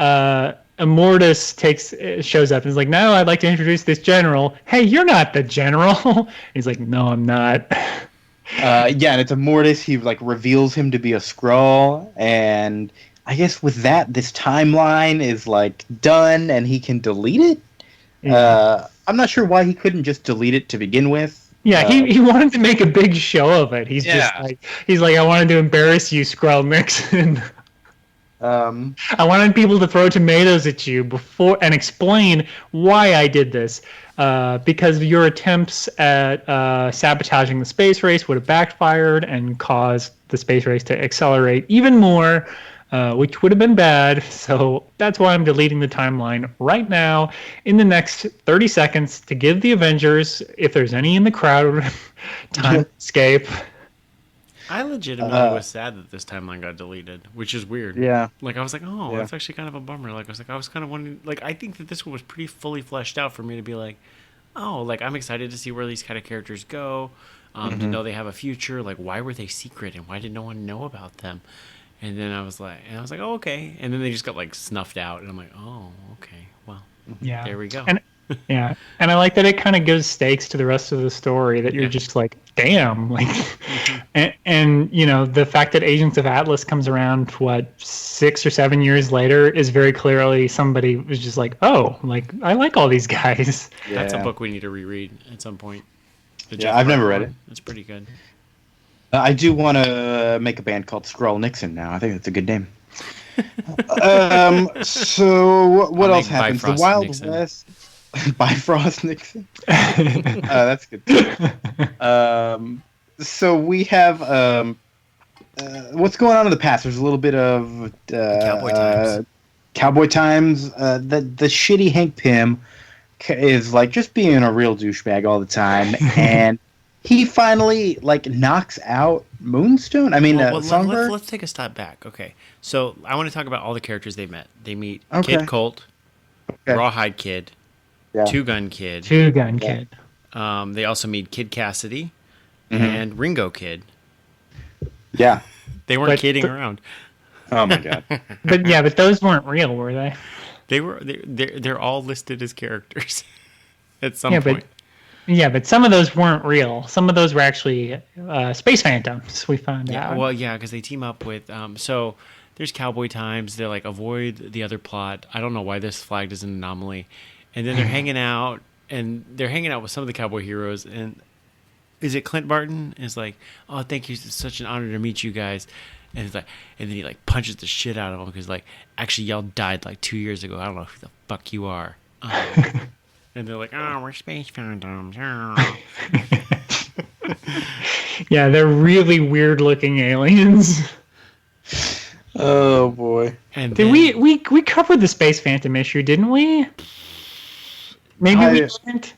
Immortus shows up and is like, "No, I'd like to introduce this general." Hey, you're not the general. He's like, "No, I'm not." And it's Immortus. He like reveals him to be a Skrull, and I guess with that, this timeline is like done, and he can delete it. Yeah. I'm not sure why he couldn't just delete it to begin with. Yeah, he wanted to make a big show of it. He's like, I wanted to embarrass you, Skrull Nixon. I wanted people to throw tomatoes at you before and explain why I did this. Because your attempts at sabotaging the space race would have backfired and caused the space race to accelerate even more, which would have been bad. So that's why I'm deleting the timeline right now in the next 30 seconds to give the Avengers, if there's any in the crowd, time to escape. I legitimately was sad that this timeline got deleted, which is weird. Yeah. Like, I was like, that's actually kind of a bummer. Like, I was kind of wondering, like, I think that this one was pretty fully fleshed out for me to be like, oh, like I'm excited to see where these kind of characters go. To know they have a future. Like, why were they secret and why did no one know about them? And then I was like, oh, okay. And then they just got like snuffed out, and I'm like, oh, okay, well, Yeah. there we go. And yeah, and I like that it kind of gives stakes to the rest of the story. That you're just like, damn, like, and you know the fact that Agents of Atlas comes around 6 or 7 years later is very clearly somebody was just like, oh, like I like all these guys. Yeah. That's a book we need to reread at some point. Yeah, I've never read it. It's pretty good. I do want to make a band called Skrull Nixon now. I think that's a good name. So what else happens? The Wild Nixon. West. Bifrost Nixon. That's good. So we have what's going on in the past. There's a little bit of Cowboy Times. The shitty Hank Pym is like just being a real douchebag all the time, and he finally like knocks out Moonstone. I mean, Songbird. Let's take a step back. Okay, so I want to talk about all the characters they met. They meet Okay. Kid Colt, Rawhide Kid, Two Gun Kid. Kid. They also meet Kid Cassidy and Ringo Kid. Yeah. They weren't kidding around. Oh my god. But those weren't real, were they? They're all listed as characters at some point. But some of those weren't real. Some of those were actually space phantoms. We found out. Well, yeah, because they team up with. So there's Cowboy Times. They're like avoid the other plot. I don't know why this flagged as an anomaly. And then they're hanging out, with some of the cowboy heroes. And is it Clint Barton? Is like, oh, thank you. It's such an honor to meet you guys. And it's like, and then he like punches the shit out of them because like, actually, y'all died like 2 years ago. I don't know who the fuck you are. And they're like, oh, we're space phantoms. Oh. Yeah, they're really weird looking aliens. Oh boy. And we covered the Space Phantom issue, didn't we? Maybe we didn't.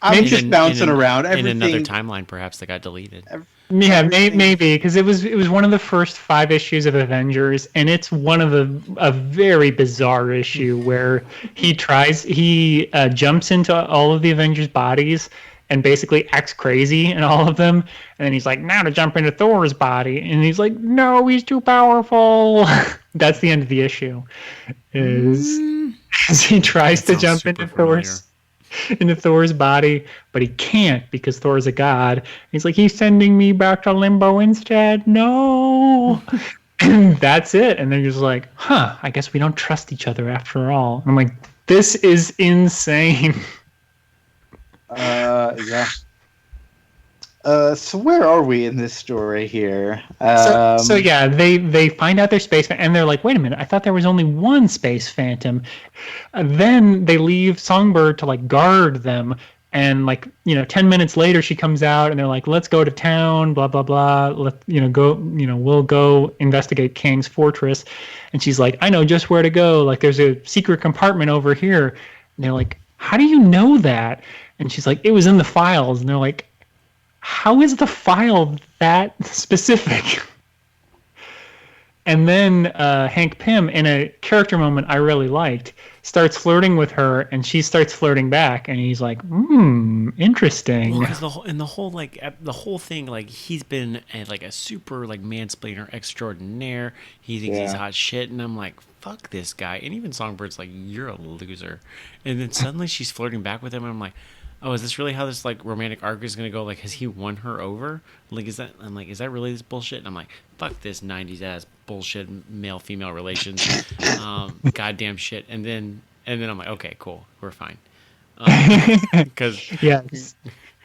I'm just bouncing around. In another timeline, perhaps that got deleted. Yeah, maybe because it was one of the first 5 issues of Avengers, and it's one of a very bizarre issue where he jumps into all of the Avengers' bodies and basically acts crazy in all of them, and then he's like, now to jump into Thor's body, and he's like, no, he's too powerful. That's the end of the issue. As he tries to jump into Thor's body, but he can't because Thor's a god. He's like, he's sending me back to limbo instead. No. And that's it. And they're just like, I guess we don't trust each other after all. And I'm like, this is insane. Yeah. So where are we in this story here? So yeah, they find out they're space and they're like, wait a minute, I thought there was only one space phantom. Then they leave Songbird to like guard them, and 10 minutes later she comes out and they're like, let's go to town, blah blah blah. We'll go investigate Kang's fortress. And she's like, I know just where to go. Like there's a secret compartment over here. And they're like, how do you know that? And she's like, it was in the files. And they're like, how is the file that specific? And then Hank Pym, in a character moment I really liked, starts flirting with her, and she starts flirting back, and he's like, interesting. Well, because the whole thing, like he's been a super like mansplainer extraordinaire. He thinks he's hot shit, and I'm like, fuck this guy. And even Songbird's like, you're a loser. And then suddenly she's flirting back with him, and I'm like, oh, is this really how this like romantic arc is gonna go? Like, has he won her over? Like, is that really this bullshit? And I'm like, fuck this 90s ass bullshit male female relations, goddamn shit. And then I'm like, okay, cool, we're fine. Because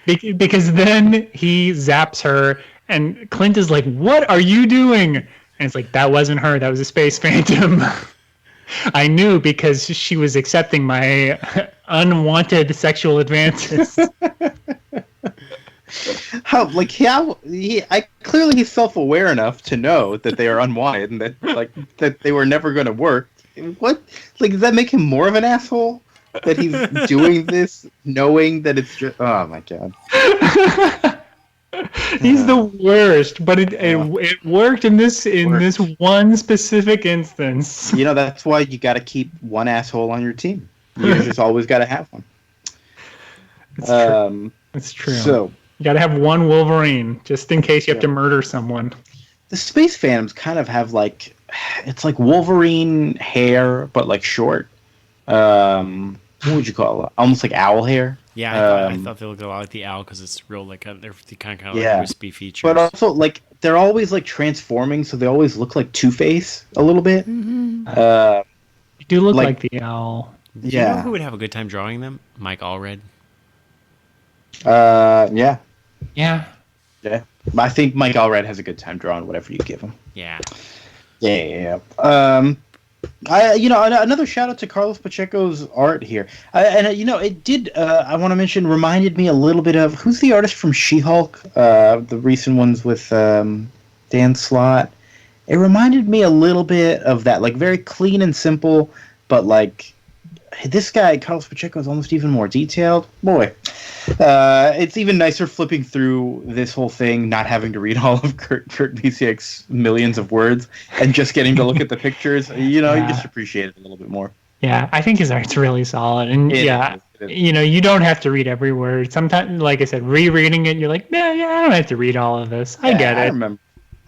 because then he zaps her, and Clint is like, what are you doing? And it's like, that wasn't her. That was a space phantom. I knew because she was accepting my unwanted sexual advances. Clearly he's self-aware enough to know that they are unwanted and that they were never going to work. What? Like, does that make him more of an asshole? That he's doing this knowing that it's just... Oh, my God. He's the worst, but it worked in this one specific instance. That's why you got to keep one asshole on your team. You just always got to have one. It's true. So you got to have one Wolverine just in case you have to murder someone. the space phantoms kind of have like, it's like Wolverine hair, but like short. What would you call it? Almost like owl hair. Yeah, I thought they looked a lot like the owl because it's real like they're kind of like wispy features. But also like they're always like transforming, so they always look like Two-Face a little bit. You do look like the owl. Do you know who would have a good time drawing them? Mike Allred. Yeah. Yeah. I think Mike Allred has a good time drawing whatever you give him. Yeah. Yeah. Another shout out to Carlos Pacheco's art here. It did. I want to mention, reminded me a little bit of who's the artist from She-Hulk, the recent ones with Dan Slott. It reminded me a little bit of that, like very clean and simple, but like this guy Carlos Pacheco is almost even more detailed. Boy, it's even nicer flipping through this whole thing, not having to read all of Kurt Busiek's millions of words and just getting to look at the pictures. You just appreciate it a little bit more. Yeah, I think his art's really solid, and it is. You don't have to read every word. Sometimes, like I said, rereading it, you're like, I don't have to read all of this. I get it.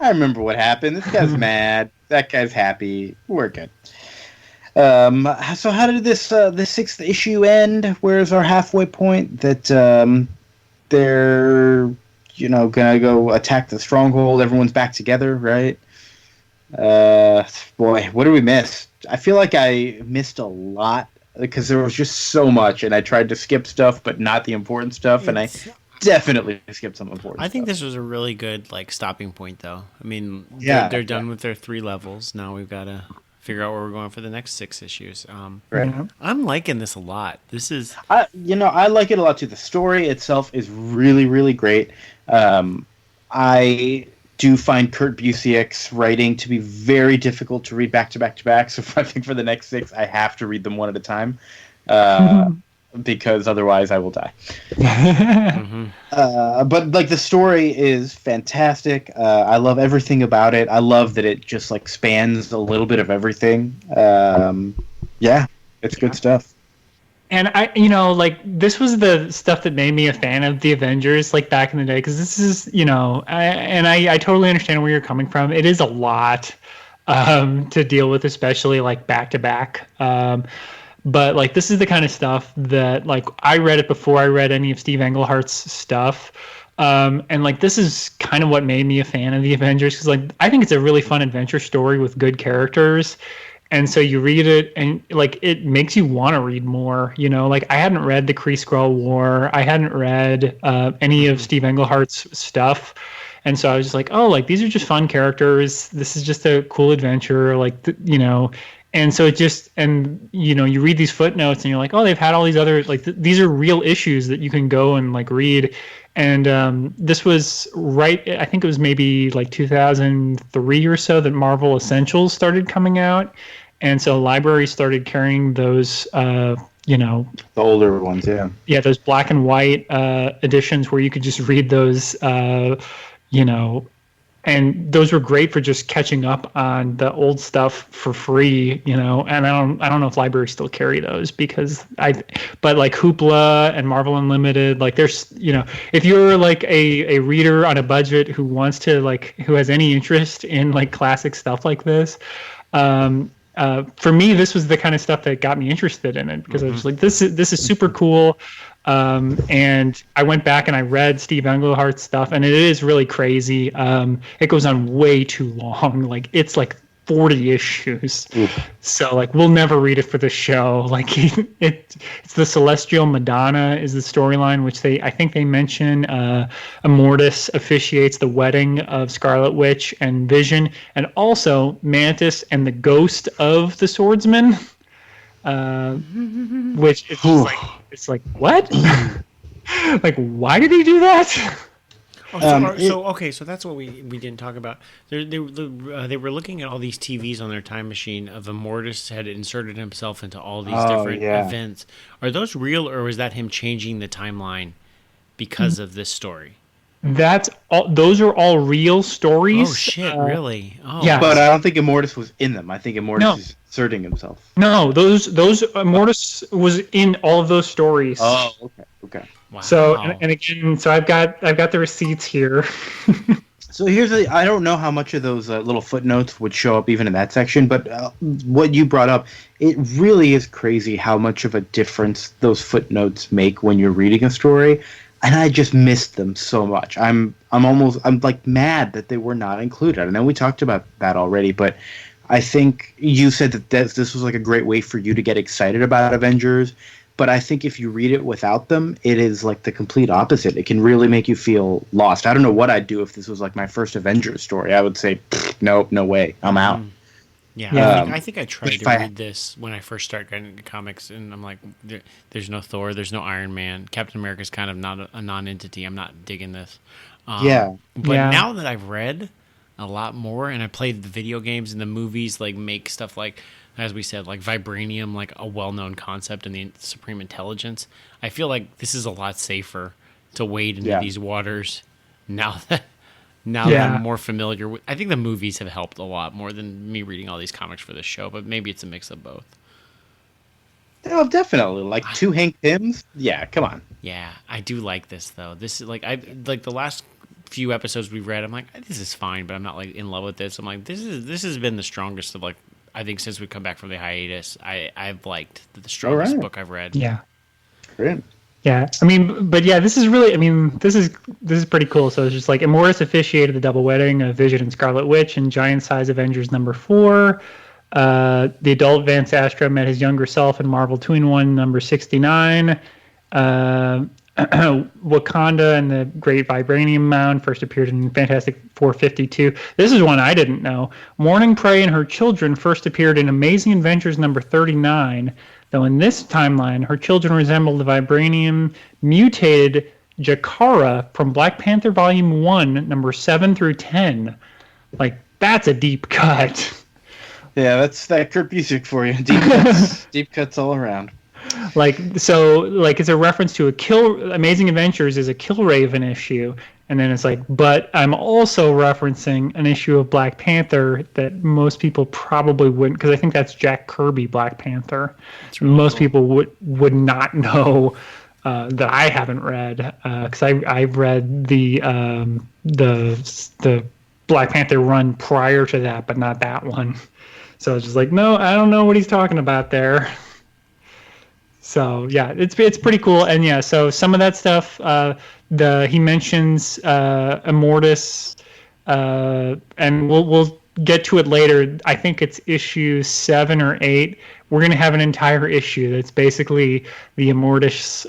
I remember what happened. This guy's mad. That guy's happy. We're good. So how did this sixth issue end? Where's our halfway point that they're gonna go attack the stronghold? Everyone's back together, right? Boy, what did we miss? I feel like I missed a lot because there was just so much, and I tried to skip stuff, but not the important stuff, and I definitely skipped some important. I think stuff. this was a really good stopping point, though. I mean, they're done with their 3 levels. Now we've got to figure out where we're going for the next 6 issues. Right. I'm liking this a lot. This is, I like it a lot too. The story itself is really, really great. I do find Kurt Busiek's writing to be very difficult to read back to back to back. So I think for the next 6, I have to read them one at a time. Because otherwise I will die. But like the story is fantastic. I love everything about it. I love that it just like spans a little bit of everything. It's good stuff. And this was the stuff that made me a fan of the Avengers, like back in the day, because this is, I totally understand where you're coming from. It is a lot to deal with, especially like back to back. But like this is the kind of stuff that like I read it before I read any of Steve Englehart's stuff, and like this is kind of what made me a fan of the Avengers, because like I think it's a really fun adventure story with good characters, and so you read it and like it makes you want to read more. Like I hadn't read the Kree-Skrull War, I hadn't read any of Steve Englehart's stuff. And so I was just like, oh, like these are just fun characters. This is just a cool adventure, And so it just, you read these footnotes and you're like, oh, they've had all these other, these are real issues that you can go and read. And this was I think it was maybe 2003 or so that Marvel Essentials started coming out. And so libraries started carrying those, the older ones, yeah. Yeah, those black and white editions where you could just read those, and those were great for just catching up on the old stuff for free, and I don't know if libraries still carry those but like Hoopla and Marvel Unlimited, there's, if you're like a reader on a budget who wants to who has any interest in classic stuff like this, for me, this was the kind of stuff that got me interested in it, because I was like, this is super cool. And I went back and I read Steve Englehart's stuff, and it is really crazy. It goes on way too long. It's 40 issues. Oof. So we'll never read it for the show. It's the Celestial Madonna is the storyline, which I think they mention Immortus officiates the wedding of Scarlet Witch and Vision, and also Mantis and the ghost of the swordsman. Which is just what? Why did he do that? So that's what we didn't talk about. They were looking at all these TVs on their time machine of Immortus had inserted himself into all these different events. Are those real, or was that him changing the timeline because of this story? That's all. Those are all real stories. Oh shit! Really? Oh, yeah. But I don't think Immortus was in them. I think Immortus is inserting himself. No, those Immortus was in all of those stories. Oh, okay. Wow. So and again, so I've got the receipts here. So I don't know how much of those little footnotes would show up even in that section, but what you brought up, it really is crazy how much of a difference those footnotes make when you're reading a story, and I just missed them so much. I'm like mad that they were not included. I know we talked about that already, but I think you said that this was like a great way for you to get excited about Avengers. But I think if you read it without them, it is like the complete opposite. It can really make you feel lost. I don't know what I'd do if this was like my first Avengers story. I would say, nope, no way, I'm out. Yeah, I think I tried to read this when I first started getting into comics, and I'm like, there's no Thor, there's no Iron Man. Captain America's kind of not a non-entity. I'm not digging this. But now that I've read a lot more, and I played the video games and the movies, like make stuff like, as we said, like vibranium, like a well-known concept in the Supreme Intelligence. I feel like this is a lot safer to wade into these waters now that I'm more familiar with. I think the movies have helped a lot more than me reading all these comics for this show, but maybe it's a mix of both. Oh, definitely. Like two Hank Pyms? Yeah, come on. Yeah, I do like this though. This is like the last few episodes we've read, I'm like, this is fine, but I'm not like in love with this. I'm like, this has been the strongest of like, I think since we come back from the hiatus, I've liked the strongest book I've read. Yeah. Great. Yeah, I mean, but yeah, this is really, I mean, this is pretty cool. So it's just like Immortus officiated the double wedding of Vision and Scarlet Witch in Giant Size Avengers #4. The adult Vance Astra met his younger self in Marvel 2-in-1 #69. Wakanda and the Great Vibranium Mound first appeared in Fantastic Four 52. This is one I didn't know. Morning Prey and her children first appeared in Amazing Adventures #39, though in this timeline, her children resemble the Vibranium mutated Jakara from Black Panther Volume 1, number 7 through 10. Like, that's a deep cut. Yeah, that's that Kurt Busiek for you. Deep cuts all around. Like, so, like, it's a reference to Amazing Adventures is a Killraven issue, and then it's like, but I'm also referencing an issue of Black Panther that most people probably wouldn't, because I think that's Jack Kirby Black Panther. Really most people would not know that I haven't read, because I've read the Black Panther run prior to that, but not that one. So it's just like, no, I don't know what he's talking about there. So yeah, it's pretty cool, and yeah, so some of that stuff, he mentions Immortus, and we'll get to it later. I think it's issue 7 or 8. We're gonna have an entire issue that's basically the Immortus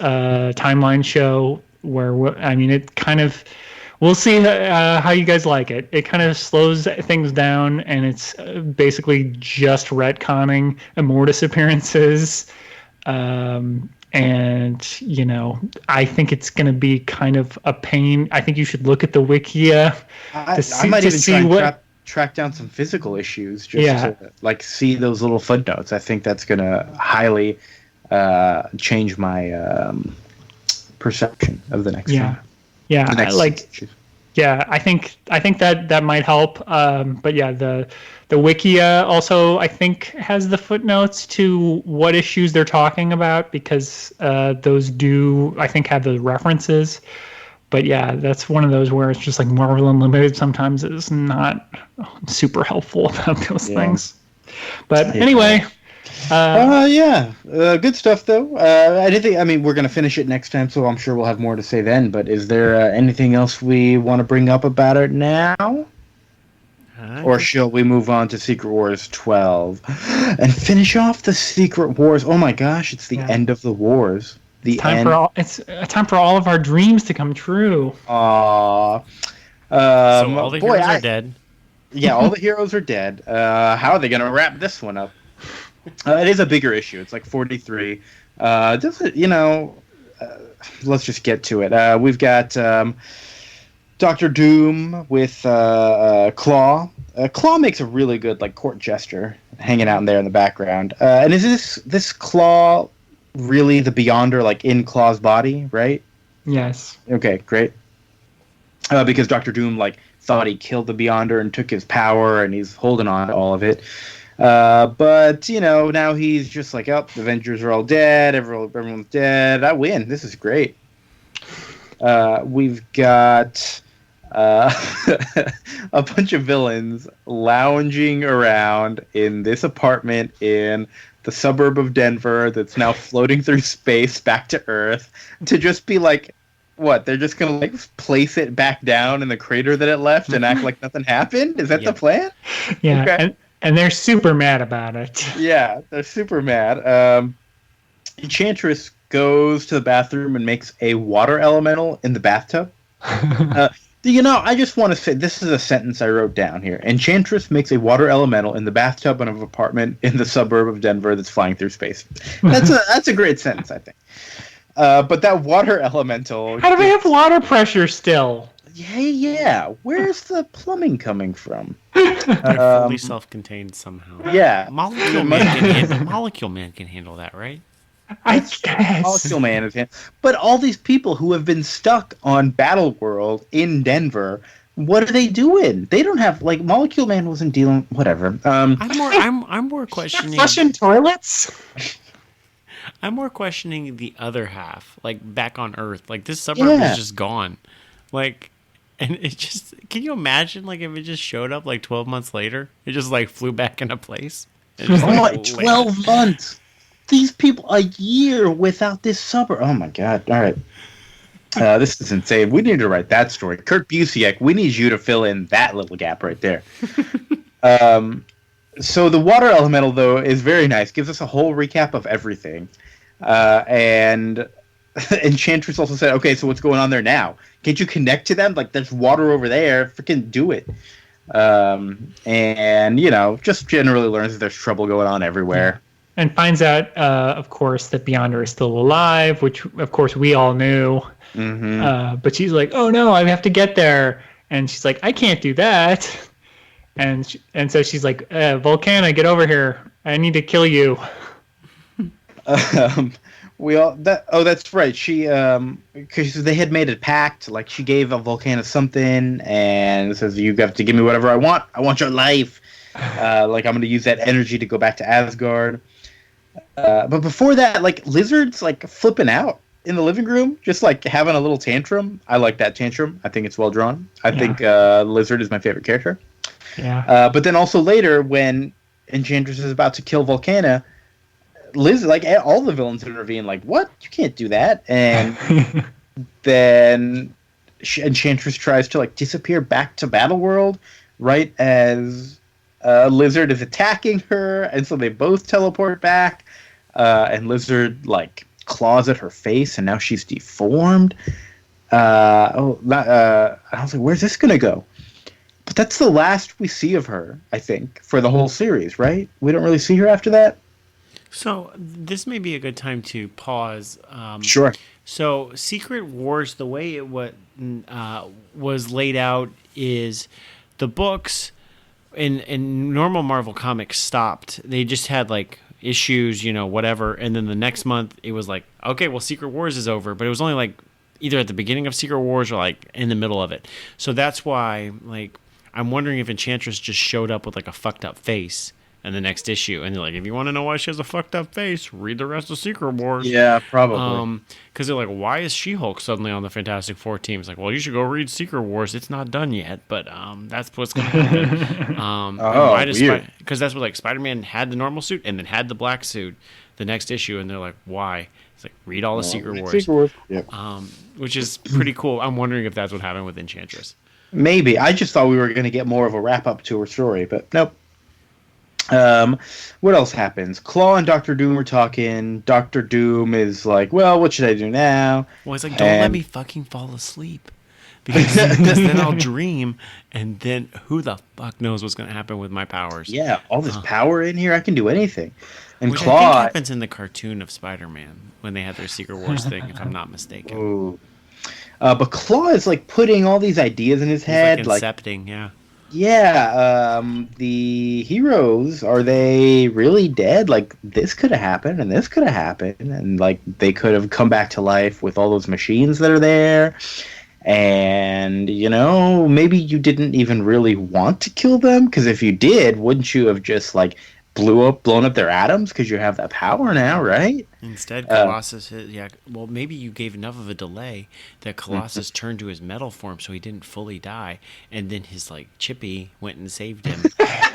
timeline show, where it kind of. We'll see how you guys like it. It kind of slows things down, and it's basically just retconning Immortus appearances. And I think it's going to be kind of a pain. I think you should look at the Wikia. I might even try and track down some physical issues just to like see those little footnotes. I think that's going to highly change my perception of the next one. Yeah, I think that might help. But yeah, the Wikia also, I think, has the footnotes to what issues they're talking about, because those do, I think, have the references. But yeah, that's one of those where it's just like Marvel Unlimited sometimes is not super helpful about those things. But anyway. Good stuff though. We're going to finish it next time, so I'm sure we'll have more to say then. But is there anything else we want to bring up about it now? Or shall we move on to Secret Wars 12 and finish off the Secret Wars? Oh my gosh, it's the end of the wars. It's time for all of our dreams to come true. So all the heroes are dead. Yeah, all the heroes are dead. How are they going to wrap this one up? It is a bigger issue. It's like 43. Let's just get to it. We've got Doctor Doom with Claw. Claw makes a really good like court gesture, hanging out in there in the background. And is this Claw really the Beyonder, like in Claw's body, right? Yes. Okay, great. Because Doctor Doom like thought he killed the Beyonder and took his power, and he's holding on to all of it. But now he's just like, the Avengers are all dead. Everyone's dead. I win. This is great. We've got a bunch of villains lounging around in this apartment in the suburb of Denver that's now floating through space back to Earth to just be like, what? They're just gonna like place it back down in the crater that it left and act like nothing happened? Is that the plan? Yeah, okay. and they're super mad about it. Yeah, they're super mad. Enchantress goes to the bathroom and makes a water elemental in the bathtub. I just want to say, this is a sentence I wrote down here. Enchantress makes a water elemental in the bathtub of an apartment in the suburb of Denver that's flying through space. That's a great sentence, I think. But that water elemental... How do they have water pressure still? Yeah. Where's the plumbing coming from? They're fully self-contained somehow. Yeah. Molecule Man can handle that, right? I guess. Molecule Man is, but all these people who have been stuck on Battle World in Denver, what are they doing? They don't have Molecule Man wasn't dealing. Whatever. I'm more questioning flushing toilets. I'm more questioning the other half, back on Earth. This suburb is just gone. And it just, can you imagine if it just showed up 12 months later? It just flew back into place. Just, 12 months. These people a year without this suburb. Oh my god! All right, this is insane. We need to write that story. Kurt Busiek, we need you to fill in that little gap right there. So the water elemental though is very nice. Gives us a whole recap of everything. And Enchantress also said, "Okay, so what's going on there now? Can't you connect to them? There's water over there. Freaking do it." And just generally learns that there's trouble going on everywhere. And finds out, of course, that Beyonder is still alive, which, of course, we all knew. Mm-hmm. But she's like, oh, no, I have to get there. And she's like, I can't do that. And so she's like, Volcana, get over here. I need to kill you. That's right. She, because they had made a pact, she gave a Volcana something and says, you have to give me whatever I want. I want your life. I'm going to use that energy to go back to Asgard. But before that, Lizard's flipping out in the living room, just having a little tantrum. I like that tantrum. I think it's well drawn. I think Lizard is my favorite character. Yeah. But then also later, when Enchantress is about to kill Volcana, Liz, all the villains intervene. What? You can't do that. And then Enchantress tries to disappear back to Battleworld, right as Lizard is attacking her, and so they both teleport back. And Lizard claws at her face, and now she's deformed. I was like, where's this gonna go? But that's the last we see of her, I think, for the whole series, right? We don't really see her after that. So this may be a good time to pause. Sure. So Secret Wars, the way it was laid out is the books in normal Marvel comics stopped. They just had issues, whatever. And then the next month it was okay, well, Secret Wars is over. But it was only either at the beginning of Secret Wars or in the middle of it. So that's why I'm wondering if Enchantress just showed up with a fucked up face in the next issue. And they're if you want to know why she has a fucked up face, read the rest of Secret Wars. Yeah, probably. Because they're why is She-Hulk suddenly on the Fantastic Four team? It's well, you should go read Secret Wars. It's not done yet, but that's what's going to happen. Weird. Because that's what Spider-Man had the normal suit and then had the black suit the next issue, and they're why? It's read all the Secret Wars. Secret Wars. Yep. Which is pretty cool. I'm wondering if that's what happened with Enchantress. Maybe. I just thought we were going to get more of a wrap-up to her story, but nope. What else happens? Claw and Doctor Doom are talking. Doctor Doom is well, what should I do now? Well, he's don't let me fucking fall asleep. Because then I'll dream, and then who the fuck knows what's going to happen with my powers. Yeah, all this power in here, I can do anything. And Which Claw... I think happens in the cartoon of Spider-Man, when they had their Secret Wars thing, if I'm not mistaken. Ooh. But Claw is putting all these ideas in his head. He's incepting, yeah. Yeah, the heroes, are they really dead? This could have happened, and this could have happened, and they could have come back to life with all those machines that are there. And maybe you didn't even really want to kill them, because if you did, wouldn't you have just blown up their atoms because you have that power now, right? Instead, Colossus, well, maybe you gave enough of a delay that Colossus turned to his metal form so he didn't fully die, and then his, Chippy went and saved him.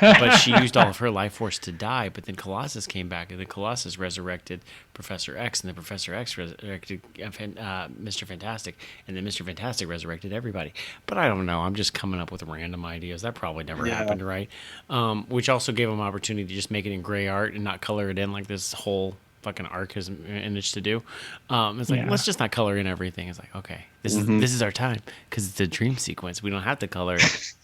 But she used all of her life force to die, but then Colossus came back, and then Colossus resurrected Professor X, and then Professor X resurrected Mr. Fantastic, and then Mr. Fantastic resurrected everybody. But I don't know. I'm just coming up with random ideas. That probably never happened, right? Which also gave him opportunity to just make it in gray art and not color it in like this whole fucking arc has managed to do. It's like, let's just not color in everything. It's like, okay, this is our time because it's a dream sequence. We don't have to color it.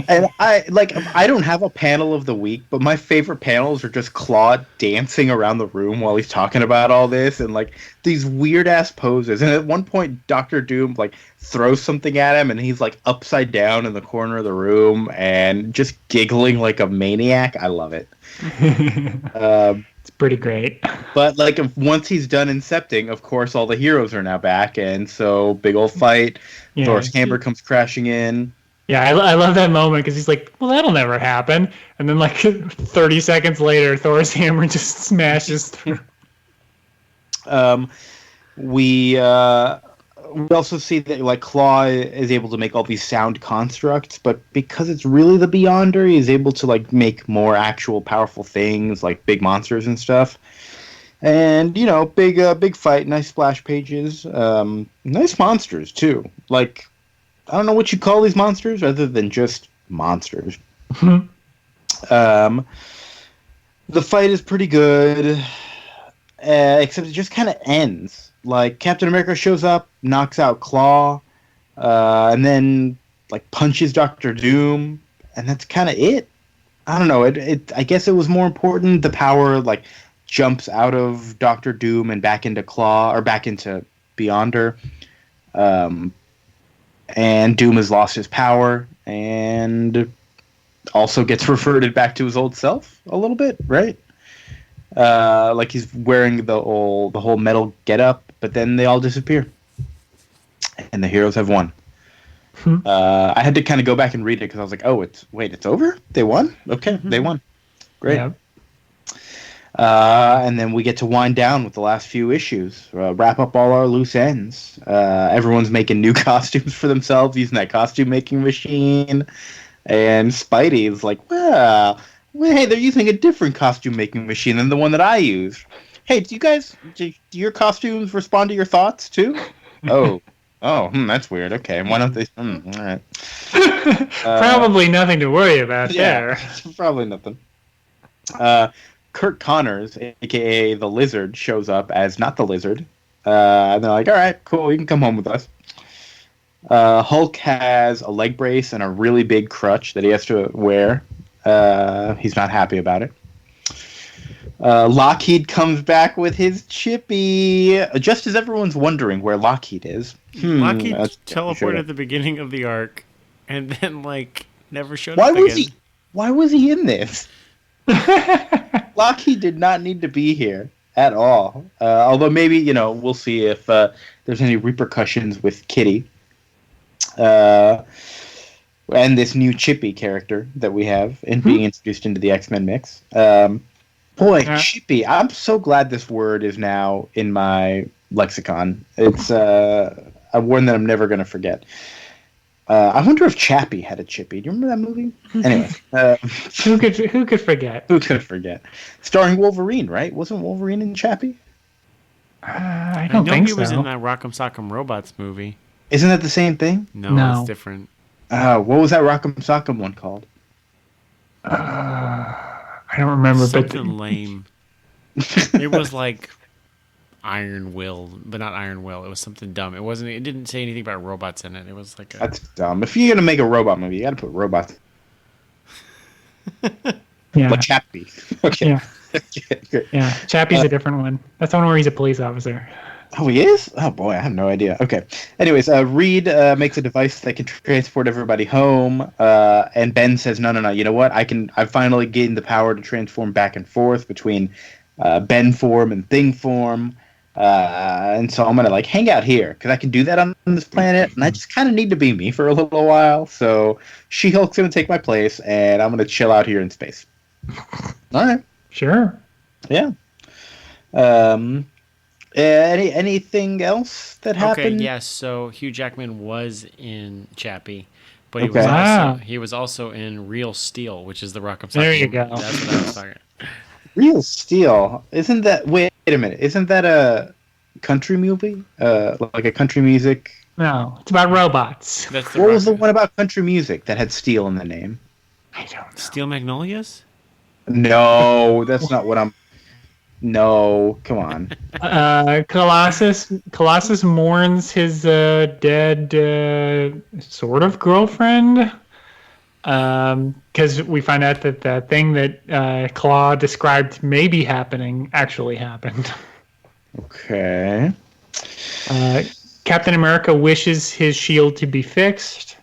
And I don't have a panel of the week, but my favorite panels are just Claude dancing around the room while he's talking about all this and these weird ass poses. And at one point, Doctor Doom throws something at him, and he's upside down in the corner of the room and just giggling like a maniac. I love it. It's pretty great. But once he's done incepting, of course, all the heroes are now back, and so big old fight. Yeah. Thor's hammer comes crashing in. Yeah, I love that moment because he's like, well, that'll never happen. And then 30 seconds later, Thor's hammer just smashes through. We also see that Claw is able to make all these sound constructs, but because it's really the Beyonder, he's able to make more actual powerful things like big monsters and stuff. And big fight, nice splash pages, nice monsters too. I don't know what you call these monsters other than just monsters. The fight is pretty good, except it just kind of ends. Captain America shows up, knocks out Claw, and then punches Doctor Doom, and that's kind of it. I don't know. I guess it was more important. The power jumps out of Doctor Doom and back into Claw or back into Beyonder. And Doom has lost his power and also gets reverted back to his old self a little bit, right? He's wearing the whole metal getup, but then they all disappear, and the heroes have won. I had to kind of go back and read it because I was like, "Oh, it's over? They won? Okay, they won. Great." Yeah. And then we get to wind down with the last few issues, wrap up all our loose ends. Everyone's making new costumes for themselves using that costume making machine. And Spidey is like, well, hey, they're using a different costume making machine than the one that I use. Hey, do your costumes respond to your thoughts too? That's weird. Okay, why don't they? All right. Probably nothing to worry about there. Probably nothing. Kurt Connors, a.k.a. the Lizard, shows up as not the Lizard. And they're like, all right, cool, you can come home with us. Hulk has a leg brace and a really big crutch that he has to wear. He's not happy about it. Lockheed comes back with his Chippy, just as everyone's wondering where Lockheed is. Lockheed teleported at the beginning of the arc and then, never showed up again. Why was he in this? Lockheed did not need to be here at all. Although maybe, we'll see if there's any repercussions with Kitty. And this new Chippy character that we have and being introduced into the X-Men mix. Chippy. I'm so glad this word is now in my lexicon. It's a word that I'm never going to forget. I wonder if Chappie had a Chippy. Do you remember that movie? Anyway. Who could forget? Who could forget? Starring Wolverine, right? Wasn't Wolverine in Chappie? I don't think so. He was in that Rock'em Sock'em Robots movie. Isn't that the same thing? No. It's different. What was that Rock'em Sock'em one called? I don't remember. Something lame. It was Iron Will, but not Iron Will. It was something dumb. It didn't say anything about robots in it. It was That's dumb. If you're gonna make a robot movie, you gotta put robots. Yeah. But Chappie. Okay. Yeah. Okay, yeah. Chappie's a different one. That's the one where he's a police officer. Oh, he is? Oh boy, I have no idea. Okay. Anyways, Reed makes a device that can transport everybody home, and Ben says, "No. You know what? I've finally gained the power to transform back and forth between Ben form and Thing form." And so I'm gonna hang out here because I can do that on this planet, and I just kind of need to be me for a little while. So She-Hulk's gonna take my place, and I'm gonna chill out here in space. All right, sure, yeah. Anything else that happened? Okay, yes. So Hugh Jackman was in Chappie, but Okay. he was also in Real Steel, which is the Rock'em Sock'em There you movie. go. That's what I was talking. Real Steel. Isn't that? Wait a minute. Isn't that a country movie? Like a country music. No, it's about robots. That's the What was the one about country music that had steel in the name? I don't know. Steel Magnolias? No, that's not what I'm. No, come on. Colossus mourns his dead sort of girlfriend. Because we find out that the thing that Claw described maybe happening actually happened. Okay. Captain America wishes his shield to be fixed.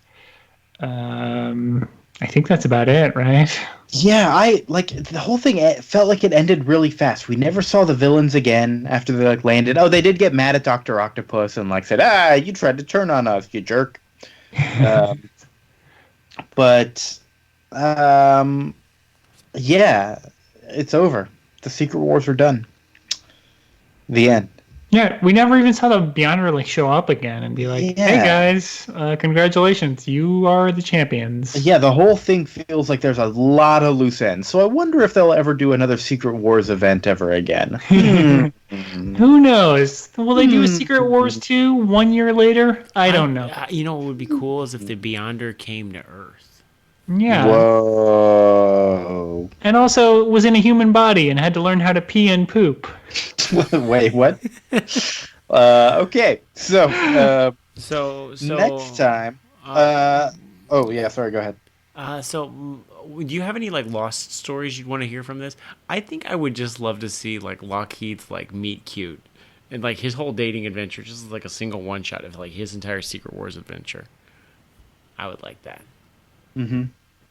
I think that's about it, right? Yeah, I like the whole thing. It felt like it ended really fast. We never saw the villains again after they like landed. Oh, they did get mad at Dr. Octopus and like said, you tried to turn on us, you jerk." But yeah, it's over. The Secret Wars are done. The end. Yeah, we never even saw the Beyonder like show up again and be like, "Hey guys, congratulations, you are the champions." Yeah, the whole thing feels like there's a lot of loose ends. So I wonder if they'll ever do another Secret Wars event ever again. Who knows? Will they do a Secret Wars 2 1 year later? I don't know. You know what would be cool is if the Beyonder came to Earth. Yeah. Whoa. And also was in a human body and had to learn how to pee and poop. Wait, what? Okay, so next time. Oh yeah, sorry. Go ahead. Do you have any like lost stories you'd want to hear from this? I think I would just love to see like Lockheed's like meet cute, and like his whole dating adventure, just like a single one shot of like his entire Secret Wars adventure. I would like that. Mm-hmm.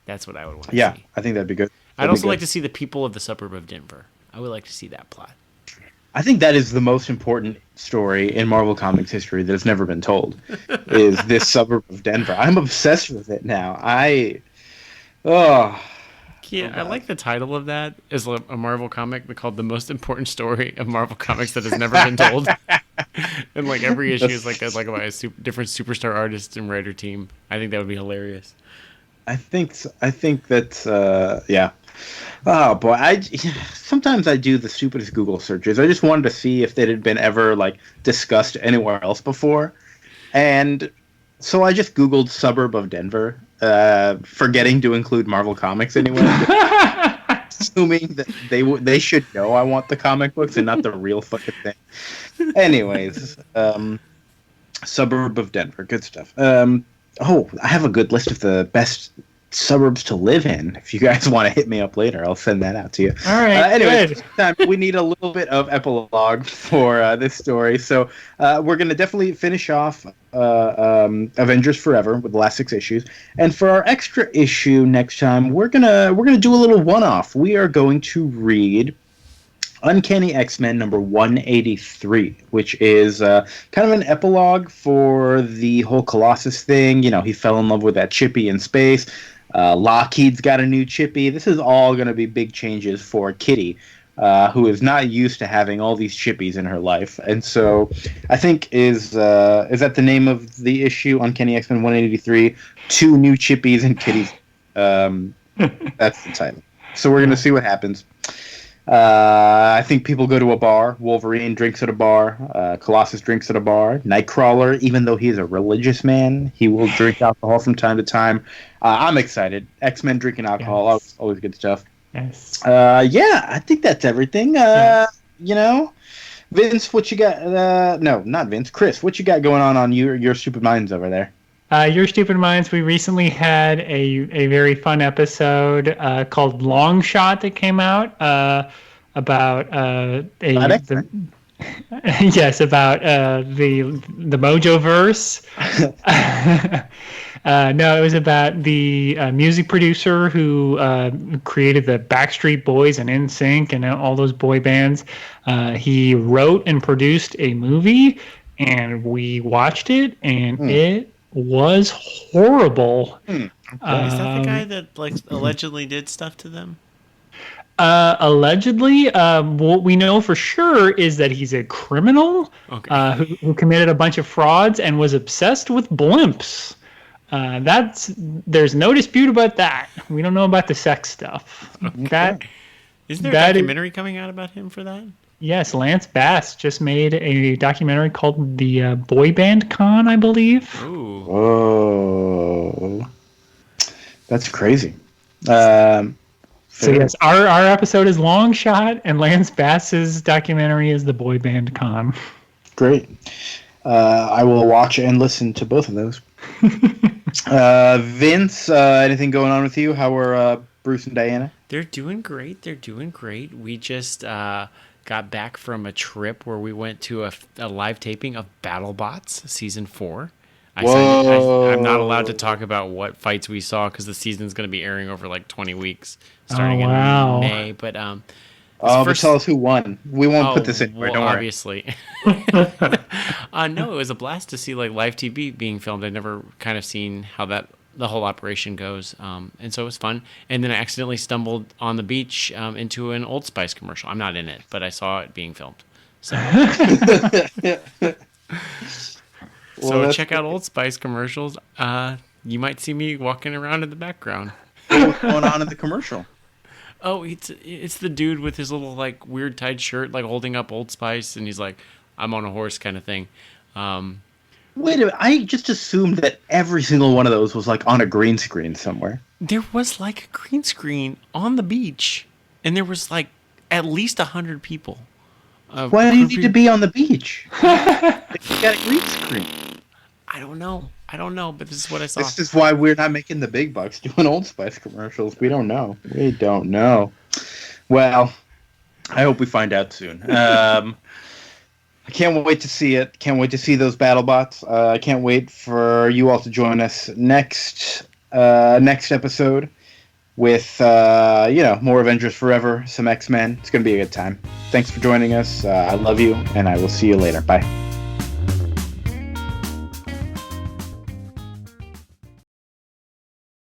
That's what I would want to see. Yeah, I think that'd be good. I'd also like to see the people of the suburb of Denver. I would like to see that plot. I think that is the most important story in Marvel Comics history that has never been told. Is this suburb of Denver? I'm obsessed with it now. I like the title of that as a Marvel comic called "The Most Important Story of Marvel Comics That Has Never Been Told." And like every issue is like about a different superstar artist and writer team. I think that would be hilarious. I think that's yeah. Oh boy, sometimes I do the stupidest Google searches. I just wanted to see if it had been ever like discussed anywhere else before, and so I just Googled "suburb of Denver," forgetting to include Marvel Comics anywhere, assuming that they should know I want the comic books and not the real fucking thing. Anyways, suburb of Denver, good stuff. I have a good list of the best suburbs to live in. If you guys want to hit me up later, I'll send that out to you. All right. Anyway, good. This time we need a little bit of epilogue for this story. So we're going to definitely finish off Avengers Forever with the last 6 issues. And for our extra issue next time, we're gonna do a little one-off. We are going to read Uncanny X-Men number 183, which is kind of an epilogue for the whole Colossus thing. You know, he fell in love with that Chippy in space. Lockheed's got a new Chippy. This is all going to be big changes for Kitty, who is not used to having all these Chippies in her life. And so I think is that the name of the issue, Uncanny X-Men 183, 2 new Chippies and Kitties. That's the title. So we're going to see what happens. I think people go to a bar. Wolverine drinks at a bar. Colossus drinks at a bar. Nightcrawler, even though he's a religious man, he will drink alcohol from time to time. I'm excited. X-Men drinking alcohol, Yes. always good stuff. Yes. Yeah, I think that's everything. You know, Vince, what you got? No, not Vince. Chris, what you got going on your stupid minds over there? Your Stupid Minds, we recently had a very fun episode called Long Shot that came out about yes, about the Mojoverse. No, it was about the music producer who created the Backstreet Boys and NSYNC and all those boy bands. He wrote and produced a movie, and we watched it, and it was horrible. Is that the guy that like allegedly did stuff to them? Allegedly, what we know for sure is that he's a criminal who committed a bunch of frauds and was obsessed with blimps. There's no dispute about that. We don't know about the sex stuff. Isn't there a documentary coming out about him for that? Yes, Lance Bass just made a documentary called The Boy Band Con, I believe. Ooh. Oh, that's crazy. So yes, our episode is Long Shot, and Lance Bass's documentary is The Boy Band Con. Great. I will watch and listen to both of those. Vince, anything going on with you? How are Bruce and Diana? They're doing great. We just got back from a trip where we went to a live taping of BattleBots Season 4. I'm not allowed to talk about what fights we saw because the season's going to be airing over like 2020 weeks starting in May. But but tell us who won. We won't put this in. Don't worry. Obviously. No, it was a blast to see like live TV being filmed. I'd never kind of seen how the whole operation goes, and so it was fun. And then I accidentally stumbled on the beach into an Old Spice commercial. I'm not in it, but I saw it being filmed. So. So check out Old Spice commercials. You might see me walking around in the background. What's going on in the commercial? Oh, it's the dude with his little like weird tied shirt, like holding up Old Spice, and he's like, "I'm on a horse," kind of thing. Wait a minute! I just assumed that every single one of those was like on a green screen somewhere. There was like a green screen on the beach, and there was like at least 100 people. Why do you need to be on the beach? If you got a green screen. I don't know, but this is what I saw. This is why we're not making the big bucks doing Old Spice commercials. We don't know. Well, I hope we find out soon. I can't wait to see it. Can't wait to see those BattleBots. I can't wait for you all to join us next episode with more Avengers Forever, some X-Men. It's going to be a good time. Thanks for joining us. I love you, and I will see you later. Bye.